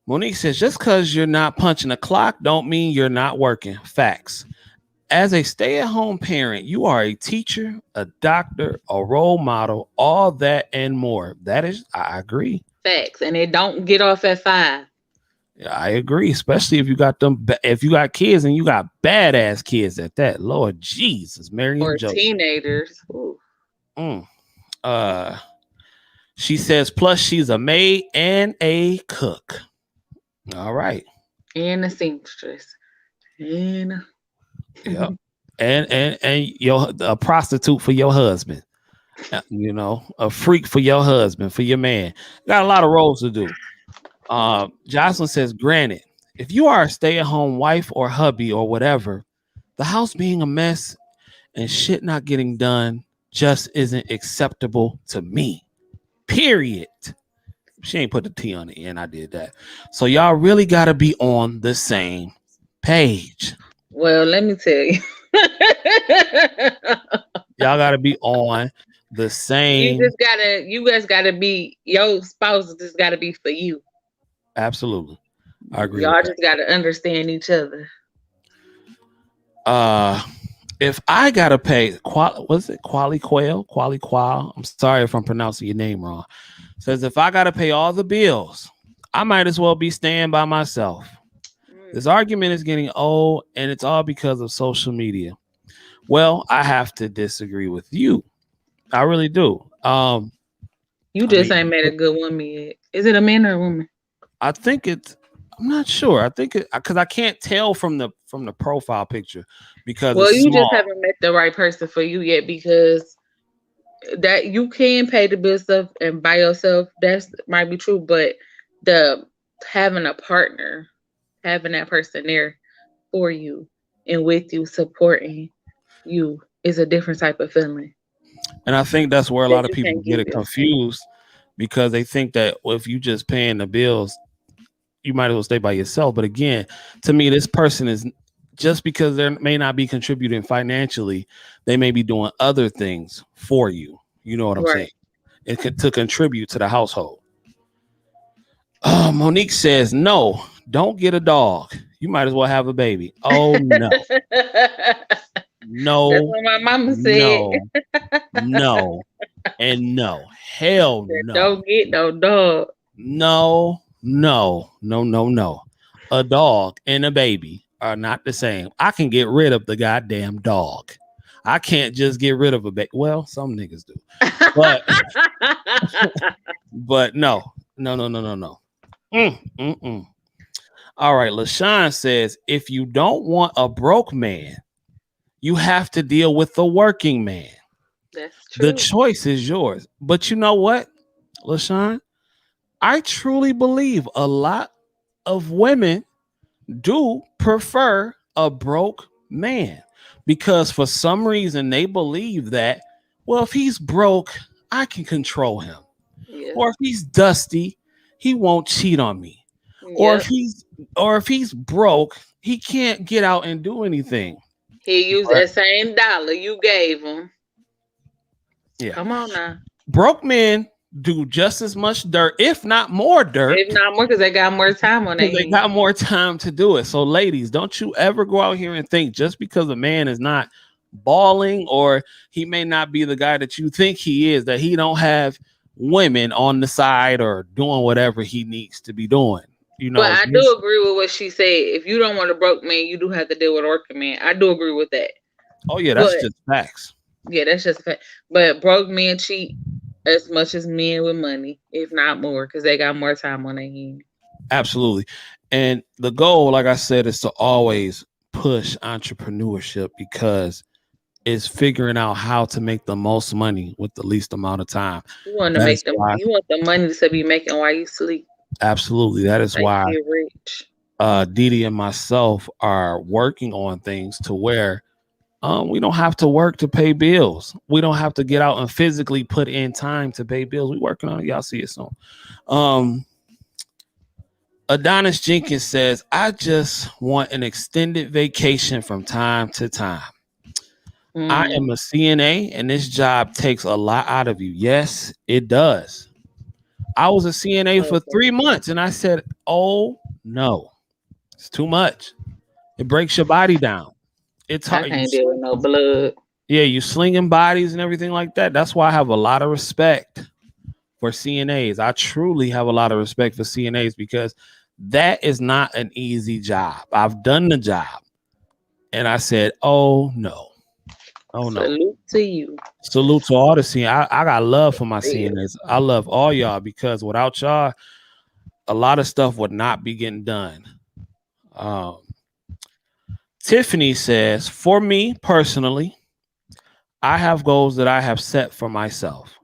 Monique says, "Just because you're not punching a clock, don't mean you're not working." Facts. As a stay-at-home parent, you are a teacher, a doctor, a role model, all that and more. That is, I agree. Facts. And it don't get off at 5. Yeah, I agree, especially if you got if you got kids and you got badass kids at that. Lord Jesus, Mary and Or Joseph. teenagers. Ooh. Mm. Uh, she says, plus she's a maid and a cook. All right. And a seamstress. And Yep. and a prostitute for your husband. A freak for your husband, for your man. Got a lot of roles to do. Jocelyn says, granted, if you are a stay-at-home wife or hubby or whatever, the house being a mess and shit not getting done just isn't acceptable to me. Period. She ain't put the T on the end. I did that. So y'all really got to be on the same page. Well, let me tell you. Y'all got to be on the same. You guys gotta be, your spouse just gotta be for you. Absolutely. I agree. Y'all just gotta understand each other. If I gotta pay, was it Quali Quail? I'm sorry if I'm pronouncing your name wrong. Says if I gotta pay all the bills, I might as well be staying by myself. This argument is getting old, and it's all because of social media. Well, I have to disagree with you. I really do. You just ain't made a good woman yet. Is it a man or a woman? I think it's. I'm not sure. I think it because I can't tell from the profile picture because you just haven't met the right person for you yet, because that you can pay the bill stuff and by yourself. That might be true, but having a partner, having that person there for you and with you, supporting you, is a different type of feeling. And I think that's where a lot of people get it confused, because they think that if you just paying the bills, you might as well stay by yourself. But again, to me, this person is, just because they may not be contributing financially, they may be doing other things for you. You know what I'm saying? To contribute to the household. Monique says, no, don't get a dog. You might as well have a baby. Oh, no. No. That's what my mama said. No. And no. Hell no. Don't get no dog. No. A dog and a baby are not the same. I can get rid of the goddamn dog. I can't just get rid of a baby. Well, some niggas do. But but no. All right, LaShawn says, if you don't want a broke man, you have to deal with the working man. That's true. The choice is yours. But you know what, LaShawn? I truly believe a lot of women do prefer a broke man, because for some reason they believe that, well, if he's broke, I can control him. Yeah. Or if he's dusty, he won't cheat on me. Yeah. Or if he's broke, he can't get out and do anything. He used that same dollar you gave him. Yeah. Come on now. Broke men do just as much dirt, if not more dirt. If not more, because they got more time on it. They got more time to do it. So, ladies, don't you ever go out here and think just because a man is not balling, or he may not be the guy that you think he is, that he don't have women on the side or doing whatever he needs to be doing. You know, but I do agree with what she said. If you don't want a broke man, you do have to deal with a working man. I do agree with that. Oh yeah, that's just facts. Yeah, that's just a fact. But broke men cheat as much as men with money, if not more, because they got more time on their hands. Absolutely. And the goal, like I said, is to always push entrepreneurship, because it's figuring out how to make the most money with the least amount of time. You want to you want the money to be making while you sleep. Absolutely. That is why get rich. Didi and myself are working on things to where we don't have to work to pay bills. We don't have to get out and physically put in time to pay bills. We're working on it. Y'all see it soon. Adonis Jenkins says, I just want an extended vacation from time to time. I am a CNA, and this job takes a lot out of you. Yes, it does. I was a CNA for 3 months, and I said, oh, no, it's too much. It breaks your body down. It's hard. I can't deal with no blood. Yeah, you slinging bodies and everything like that. That's why I have a lot of respect for CNAs. I truly have a lot of respect for CNAs, because that is not an easy job. I've done the job, and I said, oh, no. Oh, no. Salute to you. Salute to all the CNAs. I got love for my CNAs. I love all y'all, because without y'all, a lot of stuff would not be getting done. Tiffany says, for me personally, I have goals that I have set for myself.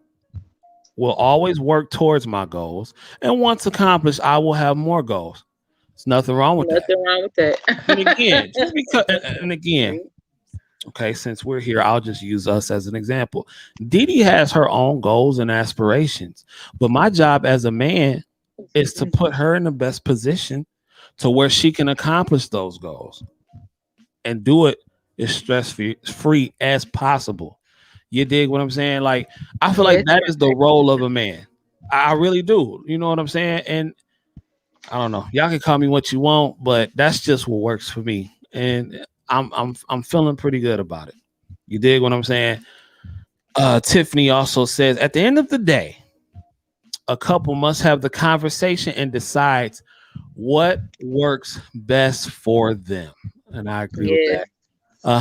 Will always work towards my goals. And once accomplished, I will have more goals. There's nothing wrong with that. Nothing wrong with And again, just that. because, and again, okay, since we're here, I'll just use us as an example. Dee Dee has her own goals and aspirations, but my job as a man is to put her in the best position to where she can accomplish those goals and do it as stress free as possible. You dig what I'm saying? Like, I feel like Yes, that is the role of a man. I really do. You know what I'm saying? And I don't know. Y'all can call me what you want, but that's just what works for me. And I'm feeling pretty good about it. You dig what I'm saying? Tiffany also says, at the end of the day, a couple must have the conversation and decides what works best for them. And I agree with yes. that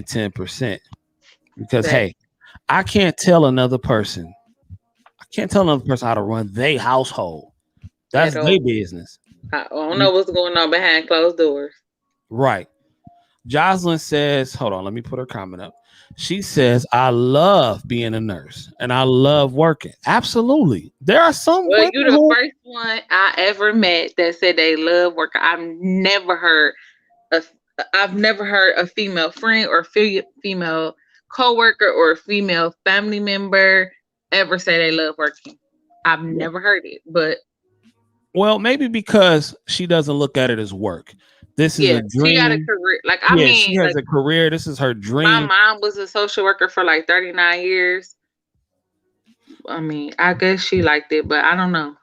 110%. Because Right. hey, I can't tell another person how to run their household. That's At their all. business. I don't know what's going on behind closed doors. Right. Jocelyn says, hold on, let me put her comment up. She says, I love being a nurse and I love working. Absolutely. There are some Well, women you the who- first one I ever met that said they love working. I've never heard a female friend or female coworker or a female family member ever say they love working. I've never heard it, but well, maybe because she doesn't look at it as work. This is yeah, a dream. she got a career. Like I yeah, mean, she has like, a career. This is her my dream. mom was a social worker for like 39 years. I mean, I guess she liked it, but I don't know.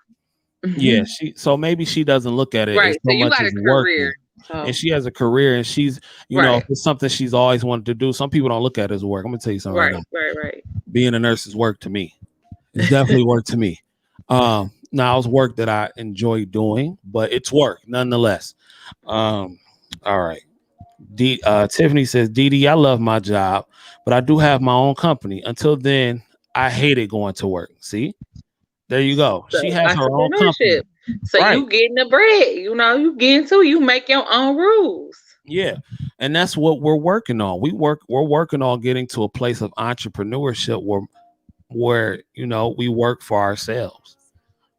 Yeah, so maybe she doesn't look at it Right. as So so you much got a as working. career. So And she has a career and she's, you know, Right. it's something she's always wanted to do. Some people don't look at it as work. I'm gonna tell you something right right, now. right. Being a nurse is work to me. It's definitely work to me. Now it's work that I enjoy doing, but it's work nonetheless. All right. Tiffany says, Dee Dee, I love my job, but I do have my own company. Until then, I hated going to work. See? There you go. So, She has her own company. entrepreneurship. So Right. you getting the bread, you getting to, you make your own rules. Yeah. And that's what we're working on. We're working on getting to a place of entrepreneurship where you know we work for ourselves.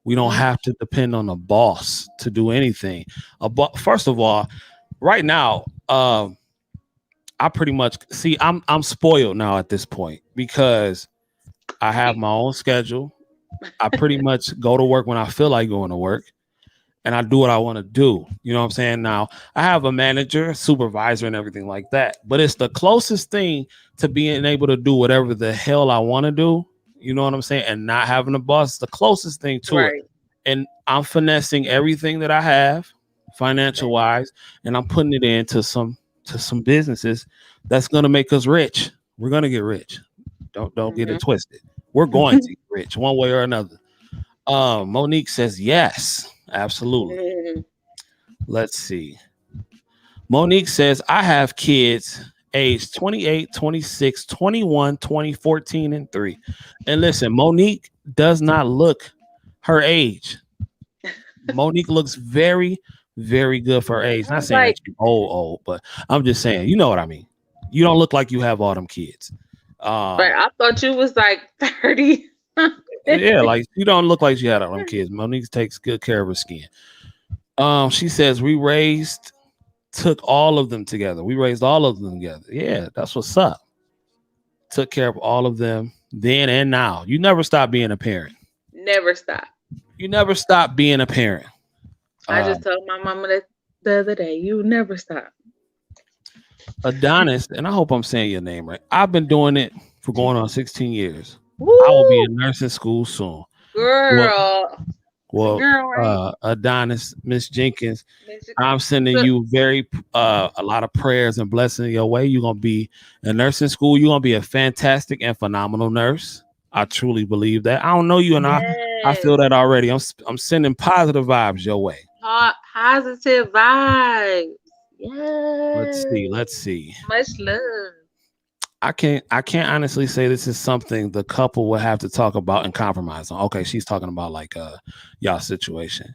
We don't have to depend on a boss to do anything. First of all, right now, I pretty much see I'm spoiled now at this point because I have my own schedule. I pretty much go to work when I feel like going to work. And I do what I want to do. You know what I'm saying? Now, I have a manager, supervisor, and everything like that. But it's the closest thing to being able to do whatever the hell I want to do. You know what I'm saying? And not having a boss. It's the closest thing to it. And I'm finessing everything that I have, financial wise, and I'm putting it into some businesses that's gonna make us rich. We're gonna get rich. Don't get it twisted. We're going to get rich one way or another. Monique says yes. Absolutely. Let's see. Monique says, I have kids aged 28, 26, 21, 20, 14, and 3. And listen, Monique does not look her age. Monique looks very, very good for her age. Not saying that she's old, but I'm just saying, you know what I mean. You don't look like you have all them kids. Right. I thought you was like 30. Yeah, like you don't look like she had all them kids. Monique takes good care of her skin. She says took all of them together. We raised all of them together. Yeah, that's what's up. Took care of all of them then and now. You never stop being a parent. Never stop. You never stop being a parent. I just told my mama that the other day. You never stop. Adonis, and I hope I'm saying your name right. I've been doing it for going on 16 years. Woo! I will be in nursing school soon. Girl. Well, Girl, right? Adonis, Miss Jenkins, I'm sending you a lot of prayers and blessings your way. You're gonna be in nursing school. You're gonna be a fantastic and phenomenal nurse. I truly believe that. I don't know you, and I feel that already. I'm sending positive vibes your way. Positive vibes. Yes. Let's see. Much love. I can't honestly say this is something the couple will have to talk about and compromise on. Okay, she's talking about like y'all situation.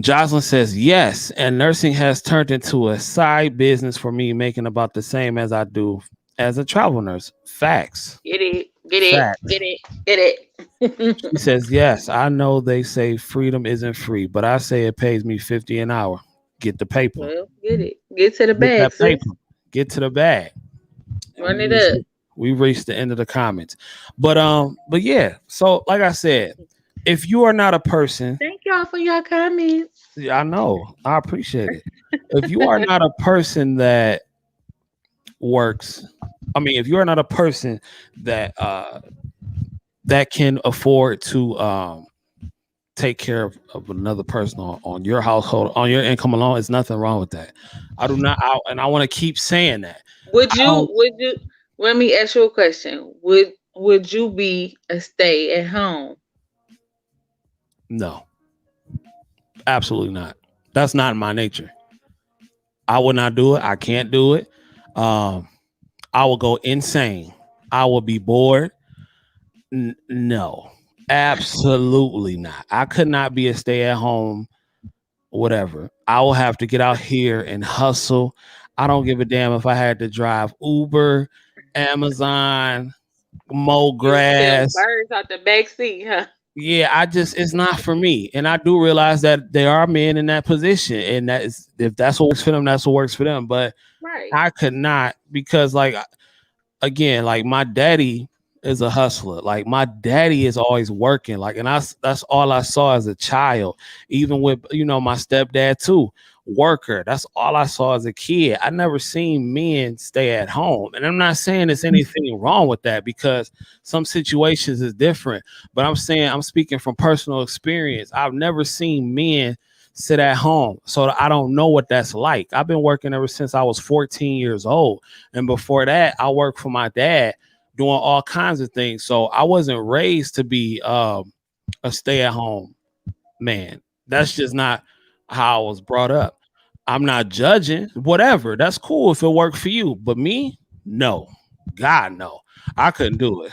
Jocelyn says yes, and nursing has turned into a side business for me, making about the same as I do as a travel nurse. Facts. Get it, get it, Facts. get it, get it. She says, yes, I know they say freedom isn't free, but I say it pays me 50 an hour. Get the paper. Well, get it. Get to the Get bag, that sis. paper. Get to the bag. And Run it up. we reached the end of the comments. But yeah, so like I said, if you are not a person, Thank y'all for your comments. I know, I appreciate it. If you are not a person that works, I mean, if you are not a person that that can afford to take care of another person on your household, on your income alone, there's nothing wrong with that. I do not, and I want to keep saying that. Would I you? don't, Would you? Let me ask you a question. Would you be a stay at home? no, absolutely not. That's not my nature. I would not do it. I can't do it. Um, I will go insane. I will be bored. No, absolutely not. I could not be a stay at home, whatever. I will have to get out here and hustle. I don't give a damn if I had to drive Uber, Amazon, mow You kill grass. birds out the back seat, huh? Yeah, it's not for me. And I do realize that there are men in that position. And that is, if that's what works for them, that's what works for them. But Right. I could not, because like, again, like my daddy is a hustler. Like my daddy is always working. Like, and that's all I saw as a child. Even with, my stepdad too, worker. That's all I saw as a kid. I never seen men stay at home. And I'm not saying there's anything wrong with that, because some situations is different. But I'm saying, I'm speaking from personal experience. I've never seen men sit at home. So I don't know what that's like. I've been working ever since I was 14 years old. And before that, I worked for my dad doing all kinds of things. So I wasn't raised to be a stay-at-home man. That's just not how I was brought up. I'm not judging. Whatever. That's cool if it worked for you. But me, no. God, no. I couldn't do it.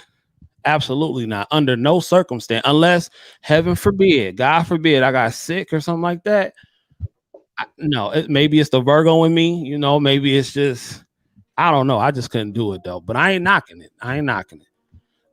Absolutely not. Under no circumstance. Unless, heaven forbid, God forbid, I got sick or something like that. No, maybe it's the Virgo in me. Maybe it's just, I don't know. I just couldn't do it though. But I ain't knocking it.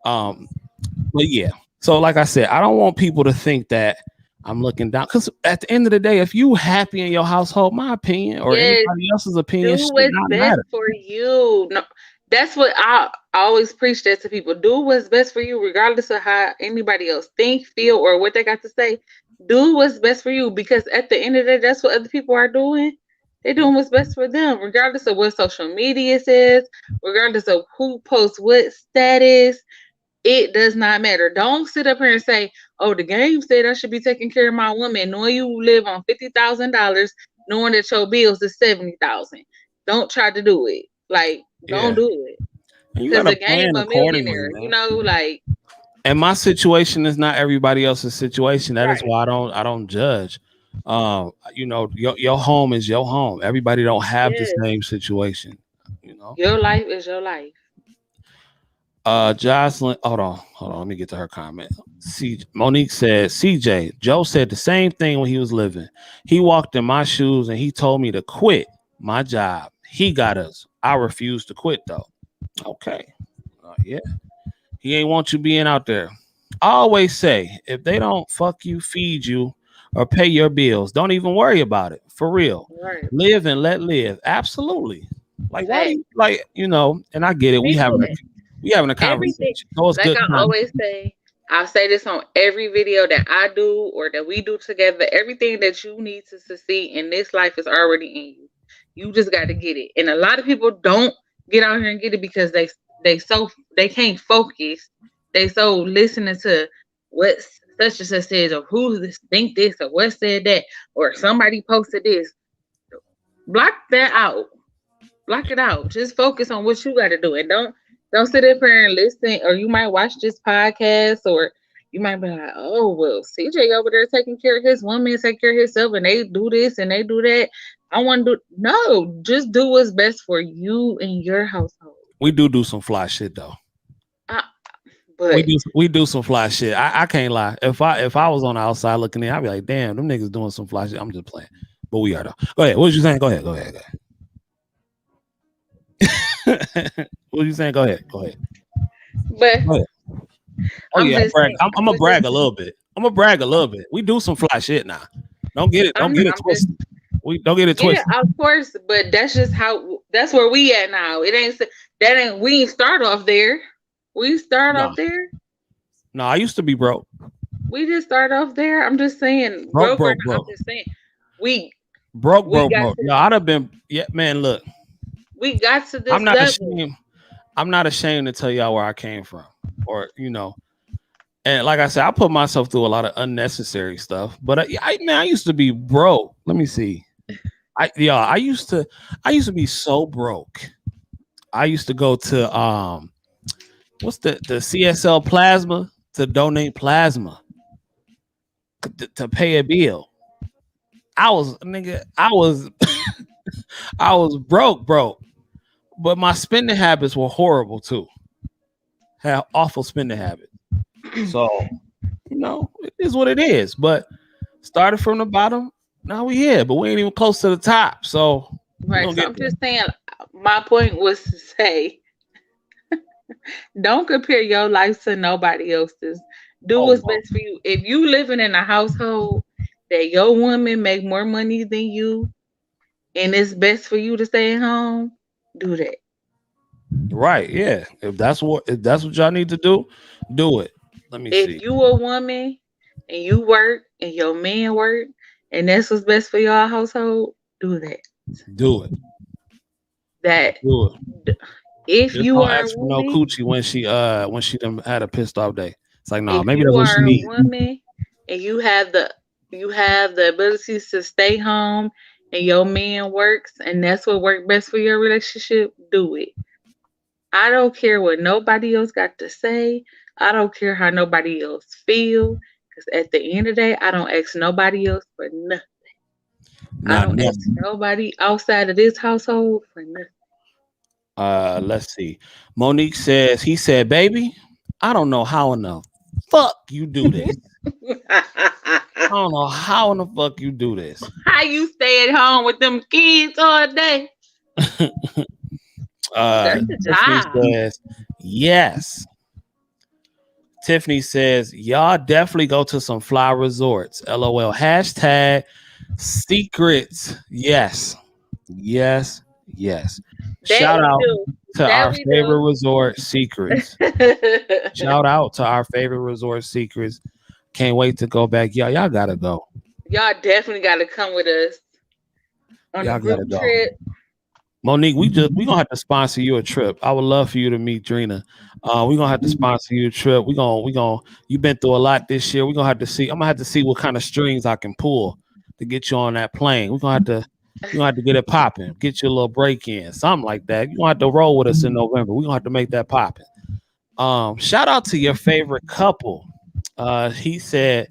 But yeah. So like I said, I don't want people to think that I'm looking down, because at the end of the day, if you happy in your household, my opinion or anybody else's opinion Do should what's not best matter. for you. No, that's what I always preach that to people. Do what's best for you, regardless of how anybody else think, feel, or what they got to say. Do what's best for you, because at the end of the day, that's what other people are doing. They're doing what's best for them, regardless of what social media says, regardless of who posts what status. It does not matter. Don't sit up here and say, "Oh, the game said I should be taking care of my woman," knowing you live on $50,000, knowing that your bills is 70,000. Don't try to do it. Like, don't do it. And you Because gotta the game plan a accordingly, millionaire, man. like. And my situation is not everybody else's situation. That is Right. why I don't judge. Your home is your home. Everybody don't have the Yes. same situation. Your life is your life. Jocelyn, hold on. Let me get to her comment. Monique said, CJ, Joe said the same thing when he was living. He walked in my shoes and he told me to quit my job. He got us. I refused to quit though. Okay. Yeah. He ain't want you being out there. I always say, if they don't fuck you, feed you, or pay your bills, don't even worry about it. For real. Right. Live and let live. Absolutely. Like, why do you, and I get it. We having a conversation. So it's like good. I always say, I'll say this on every video that I do or that we do together. Everything that you need to succeed in this life is already in you. You just got to get it. And a lot of people don't get out here and get it because they can't focus. They so listening to what such and such says, or who think this, or what said that, or somebody posted this. Block that out. Block it out. Just focus on what you got to do, and don't sit up here and listen. Or you might watch this podcast, or you might be like, "Oh, well, CJ over there taking care of his woman, taking care of himself, and they do this and they do that. I want to do." No, just do what's best for you and your household. We do some fly shit though. But we do some fly shit. I can't lie. If I was on the outside looking in, I'd be like, damn, them niggas doing some fly shit. I'm just playing. But we are though. Go ahead. What was you saying? Go ahead. Go ahead. What was you saying? Go ahead. Go ahead. but Go ahead. Oh I'm yeah, just saying, I'm gonna brag a little bit. I'm gonna brag a little bit. We do some fly shit now. Don't get it. Don't get it twisted. We don't get it twisted. yeah, of course, but that's just that's where we at now. It ain't that ain't we ain't start off there. We start No, off there. no. I used to be broke. We just start off there. I'm just saying, Broke, broke or broke, not, I'm broke. just saying we Broke, we broke, got broke. to Yeah, I'd have been. Yeah, man. Look, we got to I'm this not level. ashamed. I'm not ashamed to tell y'all where I came from, or And like I said, I put myself through a lot of unnecessary stuff. But I used to be broke. Let me see. I used to be so broke. I used to go to what's the CSL Plasma to donate plasma to pay a bill. I was I was broke, but my spending habits were horrible too. Had awful spending habits. So it is what it is. But started from the bottom. Now we here, but we ain't even close to the top. So we Right. gonna So get I'm there. just saying my point was to say don't compare your life to nobody else's. Do Oh what's no. best for you. If you living in a household that your woman make more money than you and it's best for you to stay at home, do that. Right, yeah. If that's what y'all need to do it. Let me If see. you a woman and you work and your man work and that's what's best for your household, do that. Do it. That Do it. if Just you don't are a ask for no woman, coochie when she done had a pissed off day. It's like, nah, if maybe you that's what she are a need. woman and you have the ability to stay home and your man works and that's what works best for your relationship, do it. I don't care what nobody else got to say. I don't care how nobody else feel. Because at the end of the day, I don't ask nobody else for nothing. I Not don't ask nothing. nobody outside of this household for nothing. Let's see. Monique says, he said, baby, I don't know how in the fuck you do this. I don't know how in the fuck you do this. How you stay at home with them kids all day? That's a Tiffany job. says, yes. Tiffany says, y'all definitely go to some fly resorts. LOL. Hashtag secrets. Yes. Yes. Yes. That Shout we out do. to That our we favorite do. resort, Secrets. Shout out to our favorite resort, Secrets. Can't wait to go back. Y'all gotta go. Y'all definitely got to come with us on a Y'all gotta group go. trip. Monique, we gonna have to sponsor you a trip. I would love for you to meet Drina. We're gonna have to sponsor you a trip. We gonna you've been through a lot this year. We're gonna have to see. I'm gonna have to see what kind of strings I can pull to get you on that plane. We're gonna have to get it popping, get you a little break in, something like that. You're gonna have to roll with us in November. We're gonna have to make that popping. Shout out to your favorite couple. He said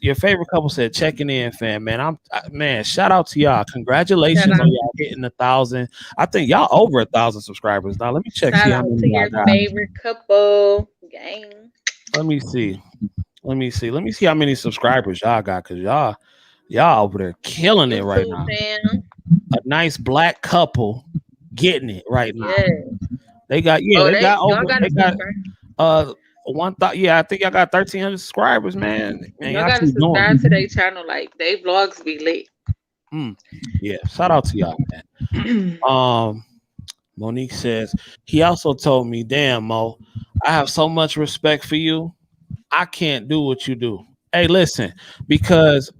your favorite couple said checking in, fam. Man, shout out to y'all. Shout Congratulations out, on y'all hitting 1,000. I think y'all over 1,000 subscribers now. Let me check, shout see how out many to y'all your got. favorite couple. Gang. Let me see. Let me see how many subscribers y'all got, because y'all over there killing it right YouTube now. fam. A nice black couple getting it right now. Yeah. They got Oh, they got y'all over got they to got subscribe. one thought. Yeah, I think y'all got 1,300 subscribers, man. Y'all Y'all got to keep doing subscribe to their channel. Like, they vlogs be lit. it. Yeah, shout out to y'all, man. Monique says he also told me, damn Mo, I have so much respect for you. I can't do what you do. Hey, listen, because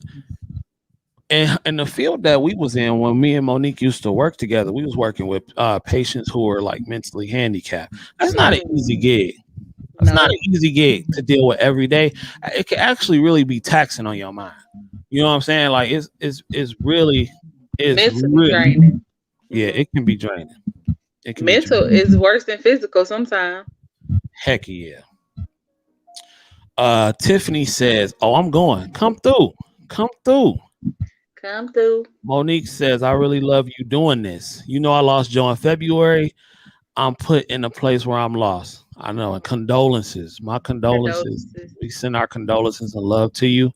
in the field that we was in when me and Monique used to work together, we was working with patients who are like mentally handicapped. That's not an easy gig. That's not No. an easy gig to deal with every day. It can actually really be taxing on your mind. You know what I'm saying? Like it's really Mentally draining. yeah, Mhm. it can be draining. It can be Mental draining. is worse than physical sometimes. Heck yeah. Tiffany says, "Oh, I'm going. Come through. Come through." Come through. Monique says, "I really love you doing this. You know, I lost Joe in February. I'm put in a place where I'm lost. I know, and condolences. My condolences. Condolences. We send our condolences and love to you.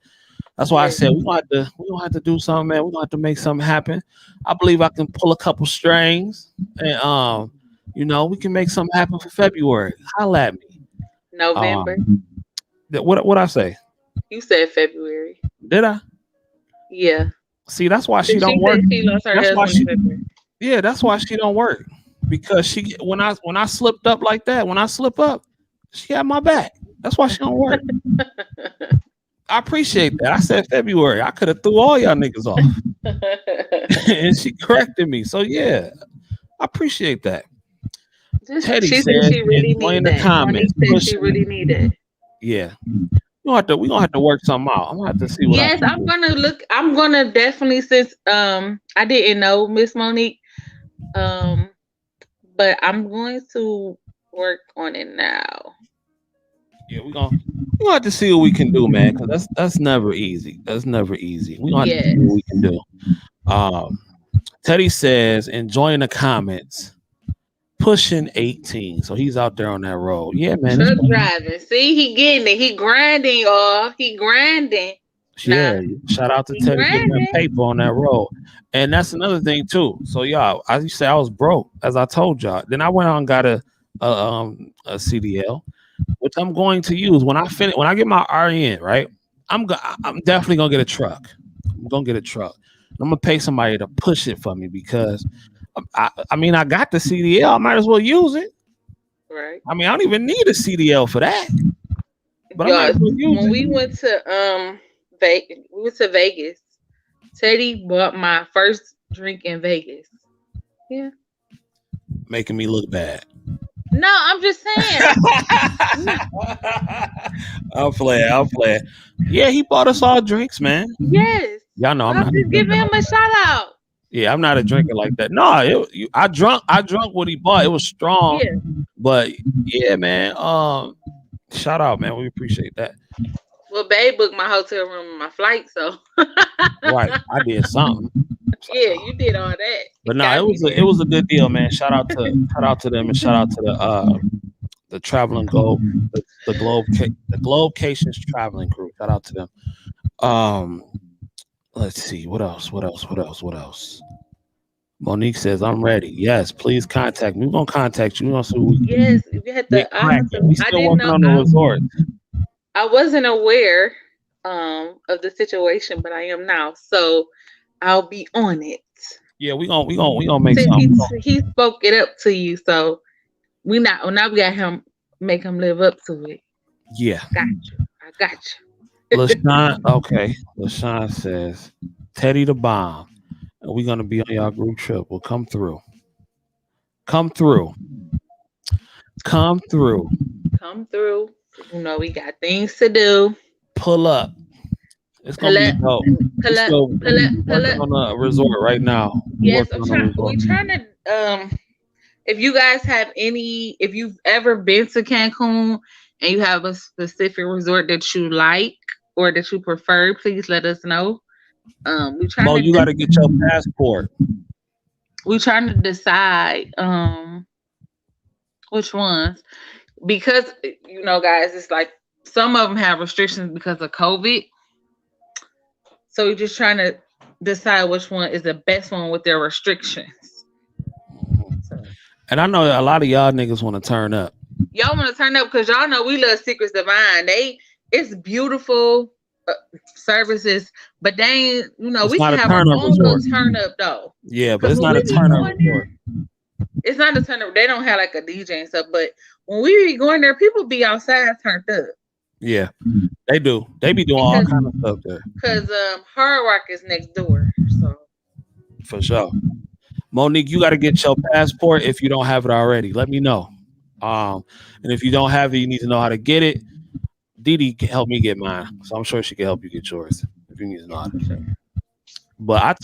That's why I Yes. said we gonna have to do something, man. We're gonna have to make something happen. I believe I can pull a couple strings and we can make something happen for February. Holla at me. November. Um what I say? You said February. Did I? Yeah. See, that's why she She don't work. said she lost her That's why husband she in February. yeah, that's why she don't work. Because when I slipped up like that, when I slip up, she had my back. That's why she don't work. I appreciate that. I said February. I could have threw all y'all niggas off. And she corrected me. So yeah, I appreciate that. Teddy She said said she really enjoying need the that. Monique comments. said she Pushing really it. need it. Yeah. We gonna have to work something out. I'm gonna have to see what I Yes, can I'm do. gonna look. I'm gonna definitely, since I didn't know Miss Monique, um but I'm going to work on it now. Yeah, we gonna have to see what we can do, man. Cause that's never easy. That's never easy. We gonna have to Yes. see what we can do. Um Teddy says enjoying the comments. Pushing 18. So he's out there on that road. Yeah, man. Truck driving. See, he getting it. He grinding, y'all. He grinding. Yeah, Nah, shout out to he Teddy getting that grinding. paper on that road. And that's another thing too. So y'all, as you say, I was broke, as I told y'all. Then I went out and got a CDL, which I'm going to use when I finish when I get my RN, right? I'm definitely gonna get a truck. I'm gonna get a truck. I'm gonna pay somebody to push it for me because I mean I got the CDL. I might as well use it. Right. I mean I don't even need a CDL for that, but I might Y'all, as well use when it. we went to Vegas, Teddy bought my first drink in Vegas. Yeah. Making me look bad. No, I'm just saying. I'll play. Yeah, he bought us all drinks, man. Yes. Y'all know I'm I'm not a just giving drinker him like a that. shout out. Yeah, I'm not a drinker like that. No, I drunk what he bought. It was strong, Yeah. but yeah, man. Shout out, man. We appreciate that. Well, babe booked my hotel room and my flight, so Right, I did something. yeah, you did all that. But You no, got me it was a good deal, man. Shout out to them and shout out to the traveling globe, the Globecations traveling crew. Shout out to them. Let's see what else. Monique says I'm ready. Yes, please contact me. We're gonna contact you. We're gonna see what we can Yes, you had get to. I have cracking. We to. I still didn't working know. on the resort. I wasn't aware of the situation, but I am now. So I'll be on it. Yeah, we gonna make Since something. he spoke it up to you, so we now we got him make him live up to it. Yeah. Got you. I got you. LaShawn, okay. LaShawn says Teddy the bomb. And we're gonna be on y'all group trip. We'll come through. Come through. Come through. Come through. You know we got things to do. Pull up. It's Pull gonna be up. dope. Pull up. So Pull up. Pull working up. on a resort right now. Yes, Working on a resort. we trying to if you guys have if you've ever been to Cancun and you have a specific resort that you like or that you prefer, please let us know. We trying Mo, to you gotta get your passport. we trying to decide which ones, because guys, it's like some of them have restrictions because of COVID. So we're just trying to decide which one is the best one with their restrictions. So, And I know a lot of y'all niggas want to turn up. y'all want to turn up because y'all know we love Secrets Divine. It's beautiful services, but they ain't, It's we not can a have our turn up own little resort. turn up though. Yeah, but 'Cause it's when not a we be turn up going there, resort. it's not a turn up. They don't have like a DJ and stuff, but when we be going there, people be outside turned up. Yeah, they do. They be doing all kind of stuff there. Because Hard Rock is next door. So For sure. Monique, you got to get your passport if you don't have it already. Let me know. And if you don't have it, you need to know how to get it. Didi can help me get mine, so I'm sure she can help you get yours if you need to know how to get it. But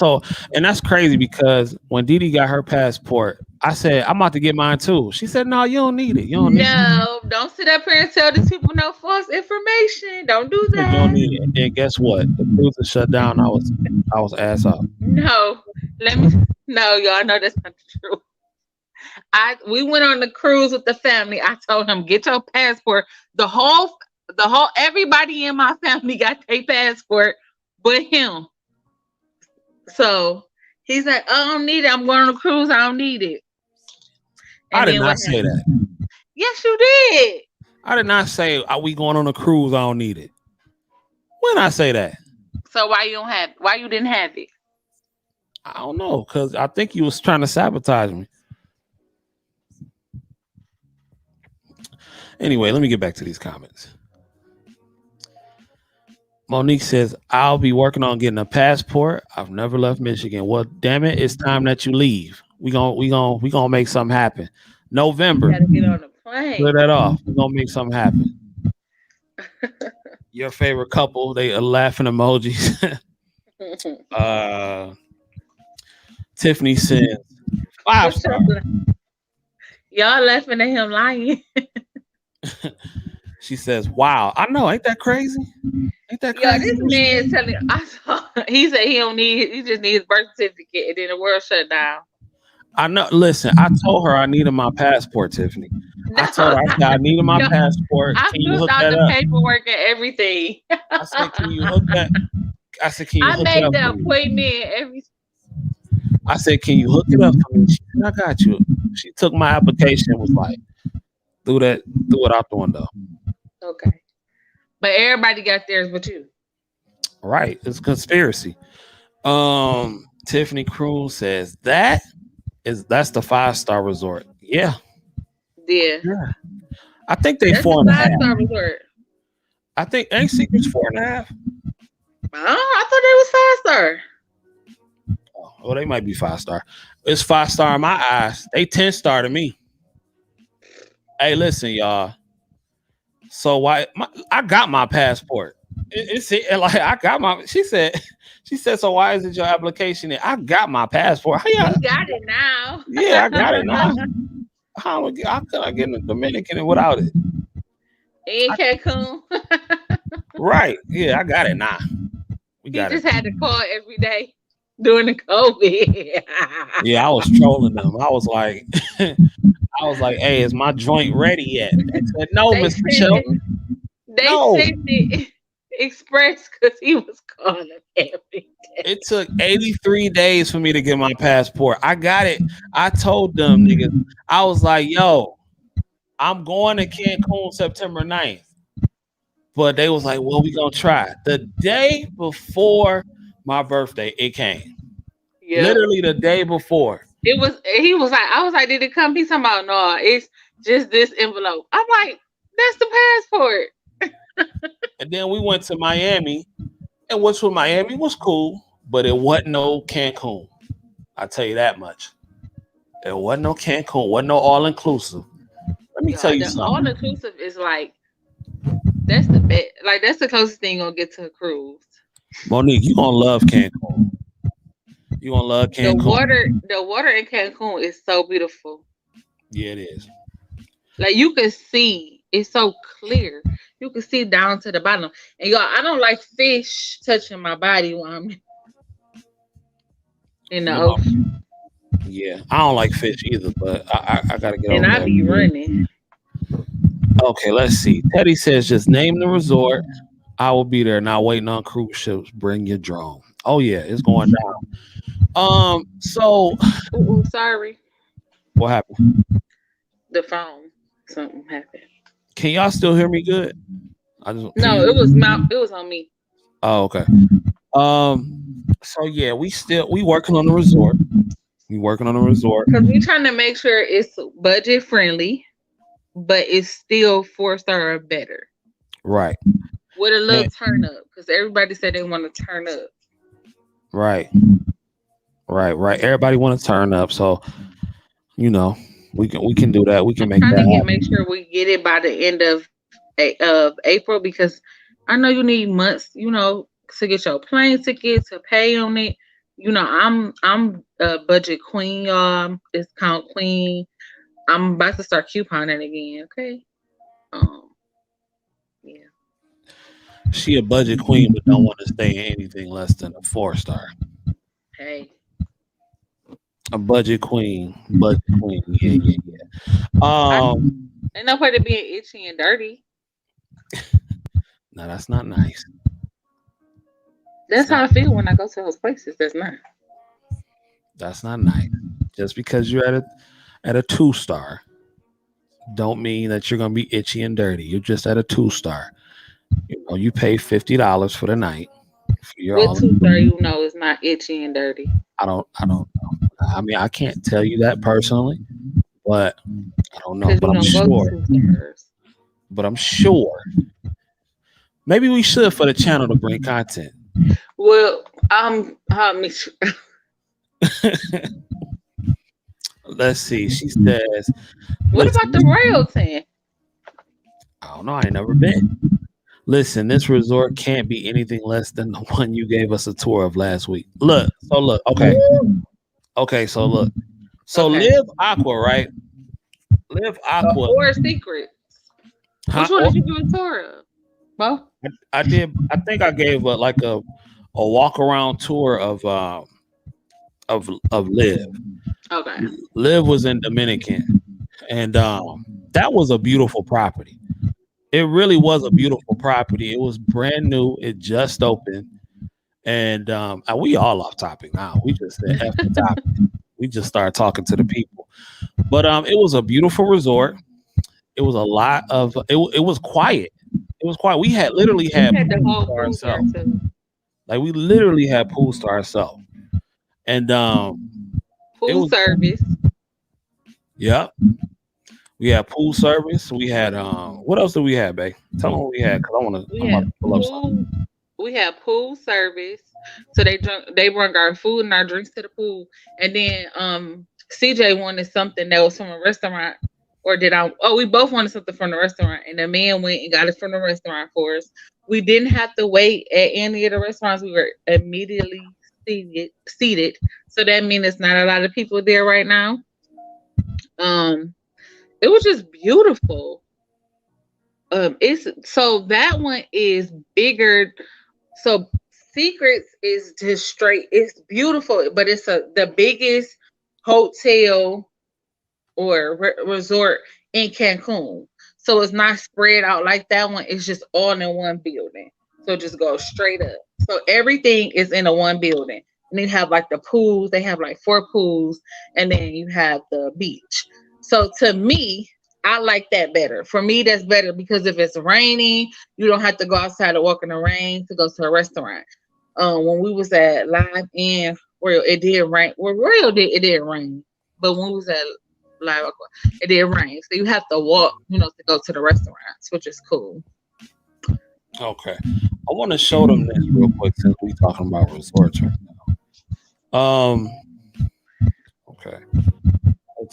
and that's crazy because when Didi got her passport, I said, I'm about to get mine too. She said, no, you don't need it. You don't need it. no, don't sit up here and tell these people no false information. Don't do You don't that. need it. And then guess what? The cruise is shut down. I was ass up. No, no, y'all know that's not the truth. We went on the cruise with the family. I told him, get your passport. The whole everybody in my family got their passport, but him. So he's like, oh, I don't need it. I'm going on a cruise. I don't need it. I did not say that. Yes, you did. I did not say, are we going on a cruise? I don't need it. When I say that? So why you didn't have it? I don't know, because I think you was trying to sabotage me. Anyway, let me get back to these comments. Monique says, I'll be working on getting a passport. I've never left Michigan. Well, damn it, it's time that you leave. We gonna make something happen. November. You gotta get on the plane. Clear that off. We're gonna make something happen. Your favorite couple, they are laughing emojis. Tiffany says 5-star. Y'all laughing at him lying. She says, wow, I know, ain't that crazy? Ain't that Yeah, crazy? this man telling he said he just needs his birth certificate and then the world shut down. I know. Listen, I told her I needed my passport, Tiffany. I told her I needed my passport. I Can you filled hook out that the up? paperwork and everything. I said, can you hook that? I said, can you I hook it made up the for me? appointment every. I said, can you hook it up for me? She said, I got you. She took my application and was like, threw it out the window. Okay, but everybody got theirs, but you. Right, it's a conspiracy. Tiffany Cruz says that's the 5-star resort. Yeah. I think they That's 4.5. 5-star resort. I think ain't Secrets 4.5. I thought they was 5-star. Oh, they might be 5-star. It's 5-star in my eyes. They 10-star to me. Hey, listen, y'all. So I got my passport. It's like I got my. She said. So why is it your application? I got my passport. You got it now. Yeah, I got it now. How could I get in the Dominican without it? In Cancun. Right. Yeah, I got it now. He just had to call every day during the COVID. Yeah, I was trolling them. I was like, hey, is my joint ready yet? They said, no, Mr. Shelton. They sent it express because he was calling every day. It took 83 days for me to get my passport. I got it. I told them niggas, I was like, yo, I'm going to Cancun September 9th. But they was like, well, we gonna try. The day before my birthday, it came. Yeah. Literally the day before. He was like, I was like, did it come? He's talking about, no, it's just this envelope. I'm like, that's the passport. And then we went to Miami, and which was Miami was cool, but it wasn't no Cancun. I tell you that much. It wasn't no Cancun, wasn't no all inclusive. Let me tell you something. All inclusive is like that's the best. Like that's the closest thing you're gonna get to a cruise. Monique, you gonna love Cancun. You gonna love Cancun. The water in Cancun is so beautiful. Yeah, it is. Like you can see, it's so clear. You can see down to the bottom. And y'all, I don't like fish touching my body while I'm in the ocean. Yeah, I don't like fish either, but I gotta get and I be running. Okay, let's see. Teddy says, just name the resort. I will be there. Now waiting on cruise ships. Bring your drone. Oh yeah, it's going down. So sorry. What happened? The phone. Something happened. Can y'all still hear me good? No, it was on me. Oh, okay. So yeah, we working on the resort. Because we're trying to make sure it's budget friendly, but it's still 4-star or better. Right. With a little turn up, because everybody said they want to turn up. Right. Everybody want to turn up, so we can do that. We can make that. Make sure we get it by the end of April, because I know you need months, to get your plane ticket, to pay on it. I'm a budget queen, y'all. Discount queen. I'm about to start couponing again. Okay. Yeah. She a budget queen, but don't want to stay in anything less than a 4-star. Hey. A budget queen. Yeah. Ain't no point of being itchy and dirty. No, that's not nice. That's how I feel when I go to those places. That's not nice. Just because you're at a 2-star, don't mean that you're gonna be itchy and dirty. You're just at a 2-star. You know, you pay $50 for the night. For your What 2-star you know is not itchy and dirty? I don't know. I mean, I can't tell you that personally, but I don't know. But I'm sure. But I'm sure. Maybe we should for the channel to bring content. Well, let's see. She says, what about the Royalton? I don't know. I ain't never been. Listen, this resort can't be anything less than the one you gave us a tour of last week. Look. Okay. Okay. So look. So Okay. Live Aqua, right? Live Aqua. Or Secrets. Which one did you do a tour of? Both? I did. I think I gave like a walk around tour of Live. Okay. Live was in Dominican, and that was a beautiful property. It really was a beautiful property. It was brand new. It just opened, and we all off topic now. We just said F the topic. We just started talking to the people, but it was a beautiful resort. It was a lot of it was quiet. It was quiet. We literally had the whole pool to ourselves. Like we literally had pools to ourselves. And pool service. Yep. We had pool service. We had what else did we have, babe? Tell them what we had because I want to pull up something. We had pool service. So they brought our food and our drinks to the pool. And then CJ wanted something that was from a restaurant. Or we both wanted something from the restaurant, and the man went and got it from the restaurant for us. We didn't have to wait at any of the restaurants. We were immediately seated. So that means it's not a lot of people there right now. It was just beautiful. That one is bigger. So Secrets is just straight. It's beautiful, but it's the biggest hotel or resort in Cancun. So it's not spread out like that one. It's just all in one building. So just go straight up. So everything is in a one building. And they have like the pools. They have like 4 pools. And then you have the beach. So to me, I like that better. For me, that's better because if it's raining, you don't have to go outside to walk in the rain to go to a restaurant. When we was at Live in Royal, it did rain. Well, Royal it didn't rain. But when we was at Live Aqua, it did rain. So you have to walk, to go to the restaurants, which is cool. Okay. I want to show them this real quick since we're talking about resorts right now. Okay.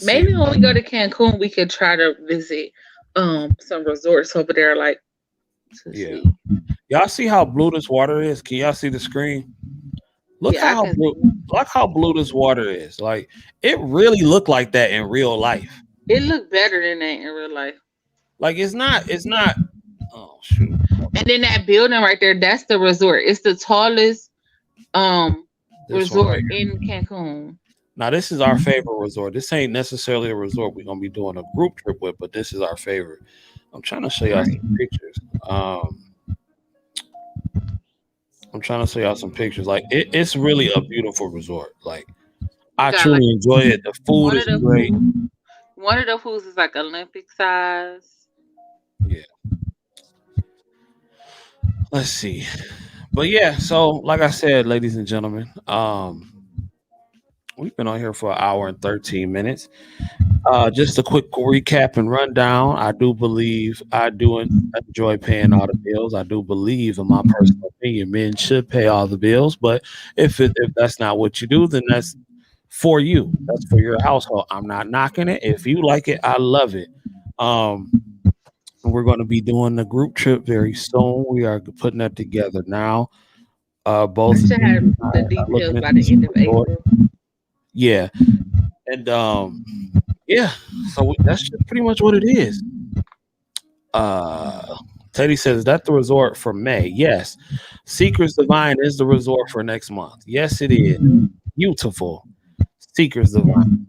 Maybe when we go to Cancun, we could try to visit some resorts over there. Yeah. Y'all see how blue this water is? Can y'all see the screen? Look how blue this water is. Like it really looked like that in real life. It looked better than that in real life. Like it's not. Oh shoot. And then that building right there, that's the resort. It's the tallest resort in Cancun. Now this is our favorite resort. This ain't necessarily a resort we're gonna be doing a group trip with, but this is our favorite. I'm trying to show y'all some pictures. Like it's really a beautiful resort. Like I truly enjoy it. The food is great. One of the pools is like Olympic size. Yeah. Let's see. But yeah, so like I said, ladies and gentlemen, we've been on here for 1 hour and 13 minutes. Just a quick recap and rundown. I do enjoy paying all the bills. I do believe, in my personal opinion, men should pay all the bills. But if that's not what you do, then that's for you. That's for your household. I'm not knocking it. If you like it, I love it. We're going to be doing the group trip very soon. We are putting that together now. Both I should have the details by the end of April. Yeah. And yeah, so that's just pretty much what it is. Teddy says, is that the resort for May? Yes. Secrets Divine is the resort for next month. Yes, it is. Beautiful. Secrets Divine.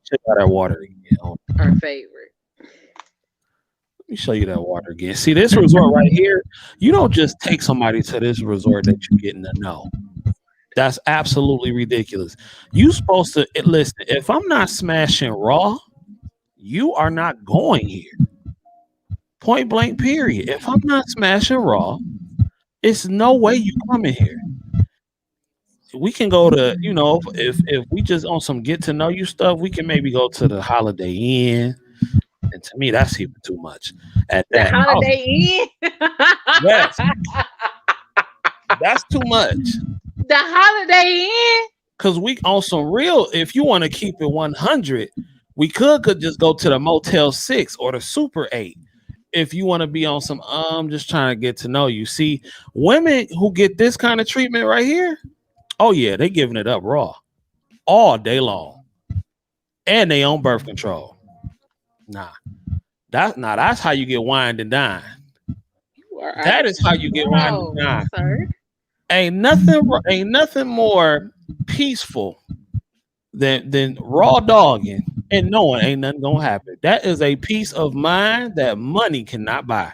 Check out that water again. our favorite. Let me show you that water again. See this resort right here. You don't just take somebody to this resort that you're getting to know. That's absolutely ridiculous. You supposed to listen. If I'm not smashing raw, you are not going here. Point blank. Period. If I'm not smashing raw, it's no way you coming here. We can go to, if we just on some get to know you stuff, we can maybe go to the Holiday Inn. And to me, that's even too much. At The that, Holiday Inn. yes, that's too much. The Holiday Inn. Cause we on some real. If you want to keep it 100, we could just go to the Motel 6 or the Super 8. If you want to be on some, just trying to get to know you. See, women who get this kind of treatment right here, oh yeah, they giving it up raw all day long, and they on birth control. That's how you get wined and dined. That is how you get wined and dined. Sir. Ain't nothing more peaceful than raw dogging and knowing ain't nothing gonna happen. That is a peace of mind that money cannot buy.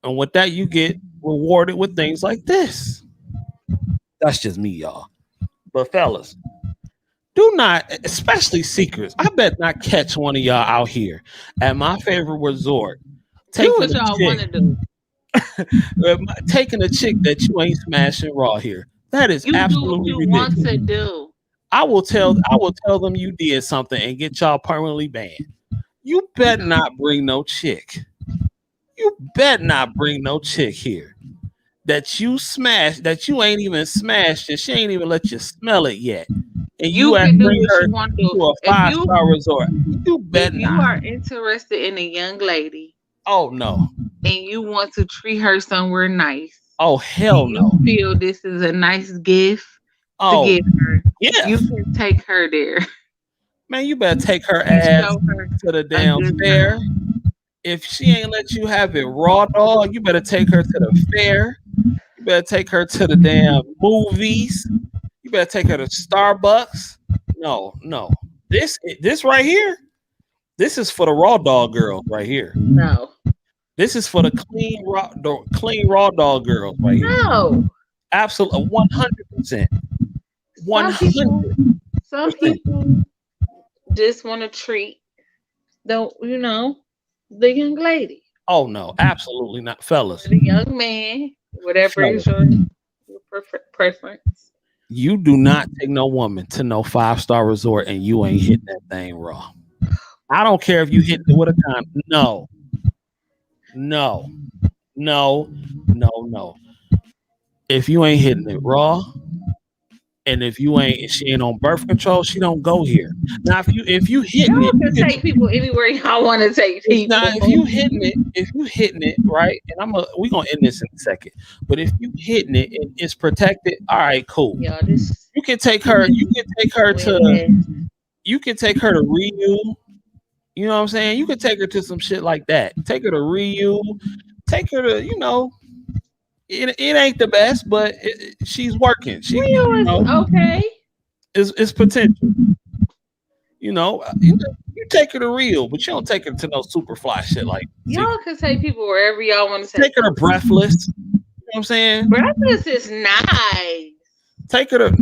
And with that, you get rewarded with things like this. That's just me, y'all. But fellas, do not, especially secrets. I bet not catch one of y'all out here at my favorite resort. Do what y'all want to do. Taking a chick that you ain't smashing raw here. That is absolutely ridiculous. Want to do. I will tell them you did something and get y'all permanently banned. You better not bring no chick. You better not bring no chick here that you smashed, that you ain't even smashed, and she ain't even let you smell it yet. And you can bring her to a 5-star resort. You better not. If you are interested in a young lady, oh no, and you want to treat her somewhere nice, oh hell no, you feel this is a nice gift to give her, you can take her there. Man, you better take her ass to the damn fair. If she ain't let you have it raw dog, you better take her to the fair. You better take her to the damn movies. You better take her to Starbucks. No. This right here, this is for the raw dog girls right here. No. This is for the clean raw dog girls right here. No. Absolutely 100%. 100%. Some people just want to treat the young lady. Oh no, absolutely not, fellas. The young man, whatever is your preference. You do not take no woman to no 5-star resort and you ain't hitting that thing raw. I don't care if you hit it with a condom. No. If you ain't hitting it raw, and if she ain't on birth control, she don't go here. Now, if you hitting y'all can take people anywhere y'all want to take people. Now, if you hitting it right, and we gonna end this in a second. But if you hitting it and it's protected, all right, cool. Yeah, you can take her. You can take her to. You can take her to Ryu. You know what I'm saying? You can take her to some shit like that. Take her to Ryu. Take her to It ain't the best, but she's working. She okay. It's potential. You take her to Rio, but you don't take her to no super fly shit like. Y'all can take people wherever y'all want to take. Take her to Breathless. You know what I'm saying? Breathless is nice. Take her to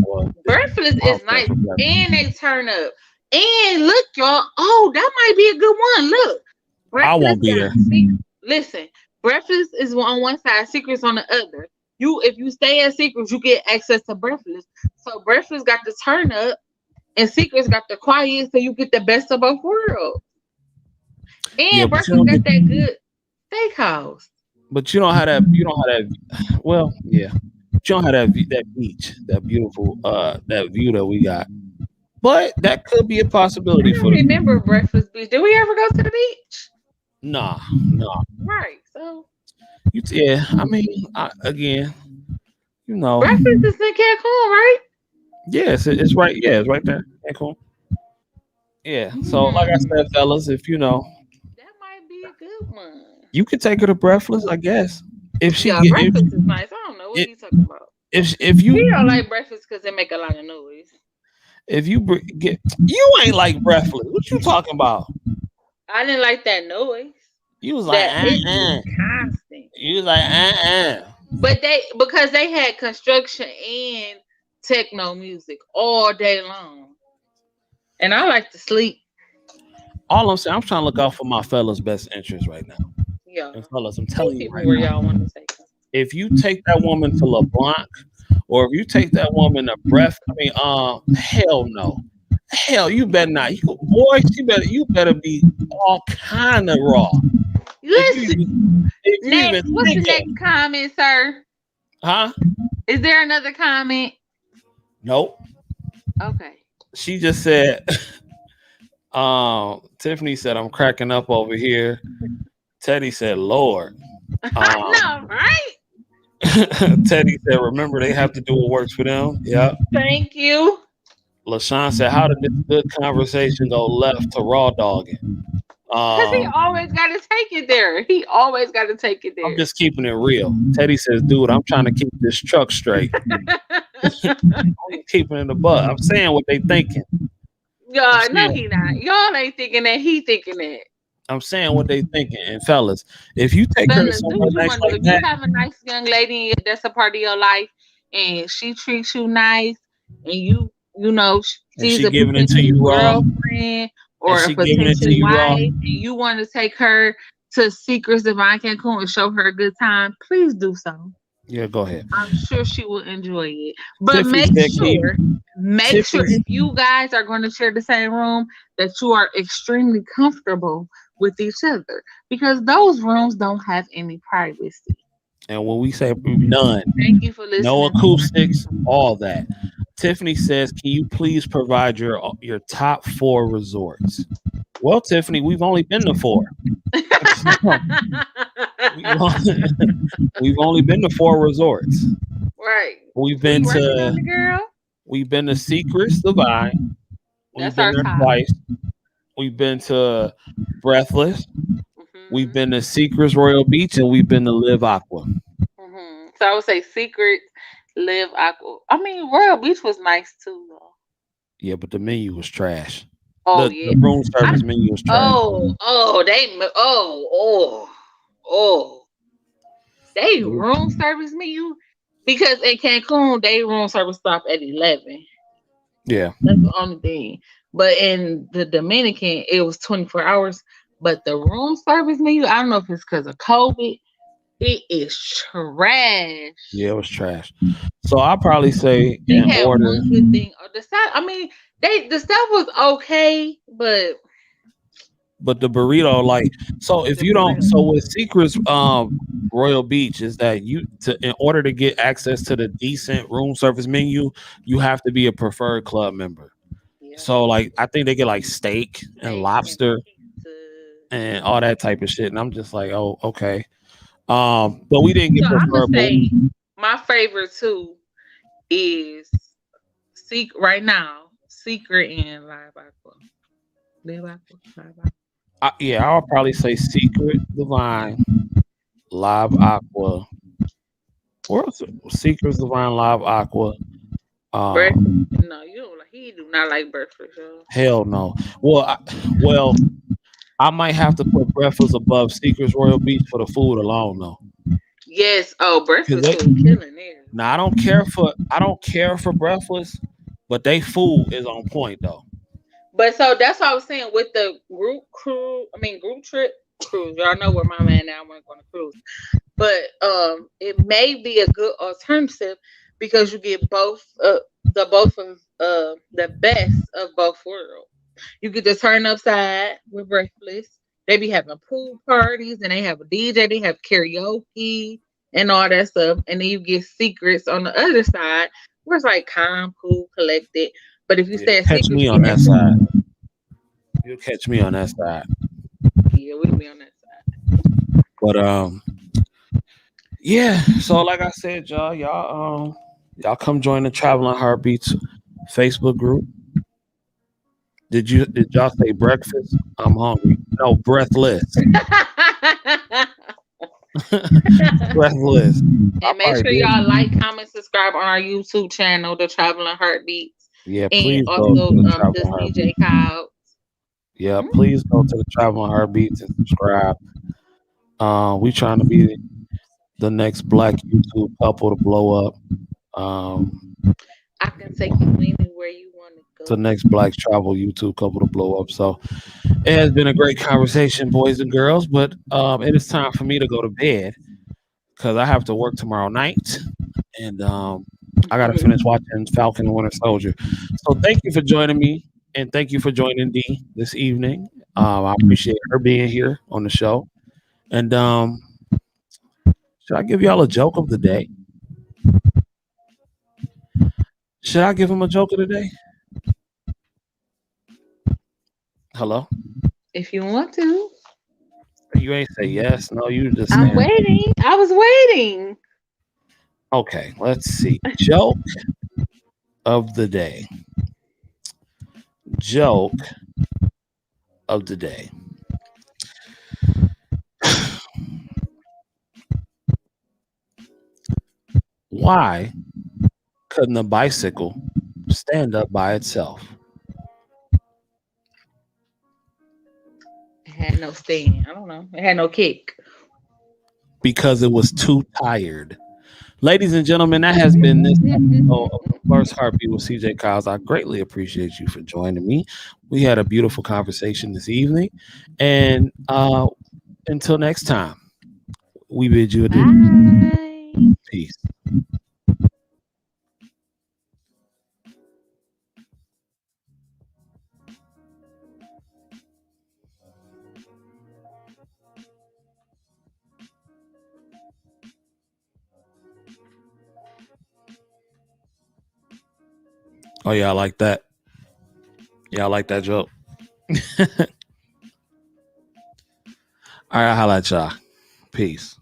Well, Breathless is nice, and they turn up. And look, y'all. Oh, that might be a good one. Look, Breathless, I won't be there. Listen. Breathless is on one side, Secrets on the other. If you stay at Secrets, you get access to Breathless. So Breathless got the turn up, and Secrets got the quiet, so you get the best of both worlds. And Breathless got that good steakhouse. But you don't have that. Well, yeah. But you don't have that beach, that beautiful, that view that we got. But that could be a possibility for. Remember Breathless Beach? Did we ever go to the beach? Nah. Right. So. I mean, again, Breakfast is in Cancun, right? Yes, it's right. Yeah, it's right there, Cancun. Yeah. So, like I said, fellas, if that might be a good one. You could take her to Breathless, I guess. Breakfast is nice. I don't know what you talking about. If you don't like Breakfast because they make a lot of noise. if you get, you ain't like Breathless. What you talking about? I didn't like that noise. You was like, That it was constant. You was like, But because they had construction and techno music all day long. And I like to sleep. All I'm saying, I'm trying to look out for my fellas' best interest right now. Yeah. And fellas, I'm telling you right where now, y'all want to take them. if you take that woman to LeBlanc, or if you take that woman to hell no. Hell, you better not. You better be all kind of raw. Listen, If you next, even what's the think next comment, sir? Huh? Is there another comment? Nope. Okay. She just said, Tiffany said, I'm cracking up over here. Teddy said, Lord. I know, right? Teddy said, remember, they have to do what works for them. Yep. Thank you. LaShawn said, how did this good conversation go left to raw dogging? Because he always got to take it there. He always got to take it there. I'm just keeping it real. Teddy says, dude, I'm trying to keep this truck straight. I'm keeping it above. I'm saying what they thinking. Y'all, no, he not. Y'all ain't thinking that. He thinking that. I'm saying what they thinking. And fellas, if you take her to somewhere nice like that, you have a nice young lady that's a part of your life, and she treats you nice, and you know she's a giving it to you girlfriend or a potential wife, and you want to take her to Secrets Divine Cancun and show her a good time, please do so. Yeah, go ahead. I'm sure she will enjoy it. But make sure if you guys are going to share the same room that you are extremely comfortable with each other, because those rooms don't have any privacy. And when we say none, thank you for listening. No acoustics, all that. Tiffany says, can you please provide your top 4 resorts? Well, Tiffany, we've only been to 4. We've only been to 4 resorts. Right. We've been to Secrets Divine. We've been there twice. We've been to Breathless. Mm-hmm. We've been to Secrets Royal Beach, and we've been to Live Aqua. Mm-hmm. So I would say Secrets, Live Aqua. I mean, Royal Beach was nice too, though. Yeah, but the menu was trash. Oh, the room service menu was trash. They room service menu, because in Cancun they room service stop at 11. Yeah, that's the only thing. But in the Dominican, it was 24 hours. But the room service menu, I don't know if it's because of COVID, it is trash. Yeah, it was trash. So I'll probably say in order. One good thing. The stuff was okay, but the burrito, like, so if you don't, so with Secrets Royal Beach is that in order to get access to the decent room service menu, you have to be a preferred club member. Yeah. So like I think they get like steak and lobster and all that type of shit, and I'm just like, oh, okay. But we didn't get preferred. My favorite too is right now Secret and Live Aqua. Yeah, I'll probably say Secret Divine, Live Aqua. Where else? Secrets Divine, Live Aqua. No, you don't. He do not like breakfast. Hell no. Well, I might have to put Breakfast above Secrets Royal Beach for the food alone, though. Yes. Oh, Breakfast is killing there. Now I don't care for Breakfast, but they food is on point though. But so that's what I was saying with the group trip cruise. Y'all know where my man now went on a cruise. But it may be a good alternative because you get both the best of both worlds. You get to turn upside with Breakfast. They be having pool parties and they have a DJ, they have karaoke and all that stuff. And then you get Secrets on the other side where it's like calm, cool, collected. But if you say catch me on that side. You'll catch me on that side. Yeah, we'll be on that side. But yeah. So like I said, y'all come join the Traveling Heartbeats Facebook group. Did y'all say breakfast? I'm hungry. No, breathless. Breathless. And make sure y'all like, comment, subscribe on our YouTube channel, The Traveling Heartbeats. Yeah, And please go also to the the Traveling CJ Heartbeats. Cobb. Yeah, please go to the Traveling Heartbeats and subscribe. We trying to be the next Black YouTube couple to blow up. I can take you anywhere you want to The go. next Black travel YouTube couple to blow up. So it has been a great conversation, boys and girls. But it is time for me to go to bed because I have to work tomorrow night, and I got to finish watching Falcon and Winter Soldier. So thank you for joining me, and thank you for joining Dee this evening. I appreciate her being here on the show. And should I give y'all a joke of the day? Should I give him a joke of the day? Hello? If you want to. You ain't say yes. No, you just I'm saying. waiting. I was waiting. Okay, let's see. Joke of the day. Joke of the day. Why couldn't a bicycle stand up by itself? It had no stand. I don't know. It had no kick. Because it was too tired. Ladies and gentlemen, that has been this episode of the First Heartbeat with CJ Kyles. I greatly appreciate you for joining me. We had a beautiful conversation this evening. And until next time, we bid you adieu. Bye. Peace. Oh, yeah, I like that. Yeah, I like that joke. All right, I'll holla at y'all. Peace.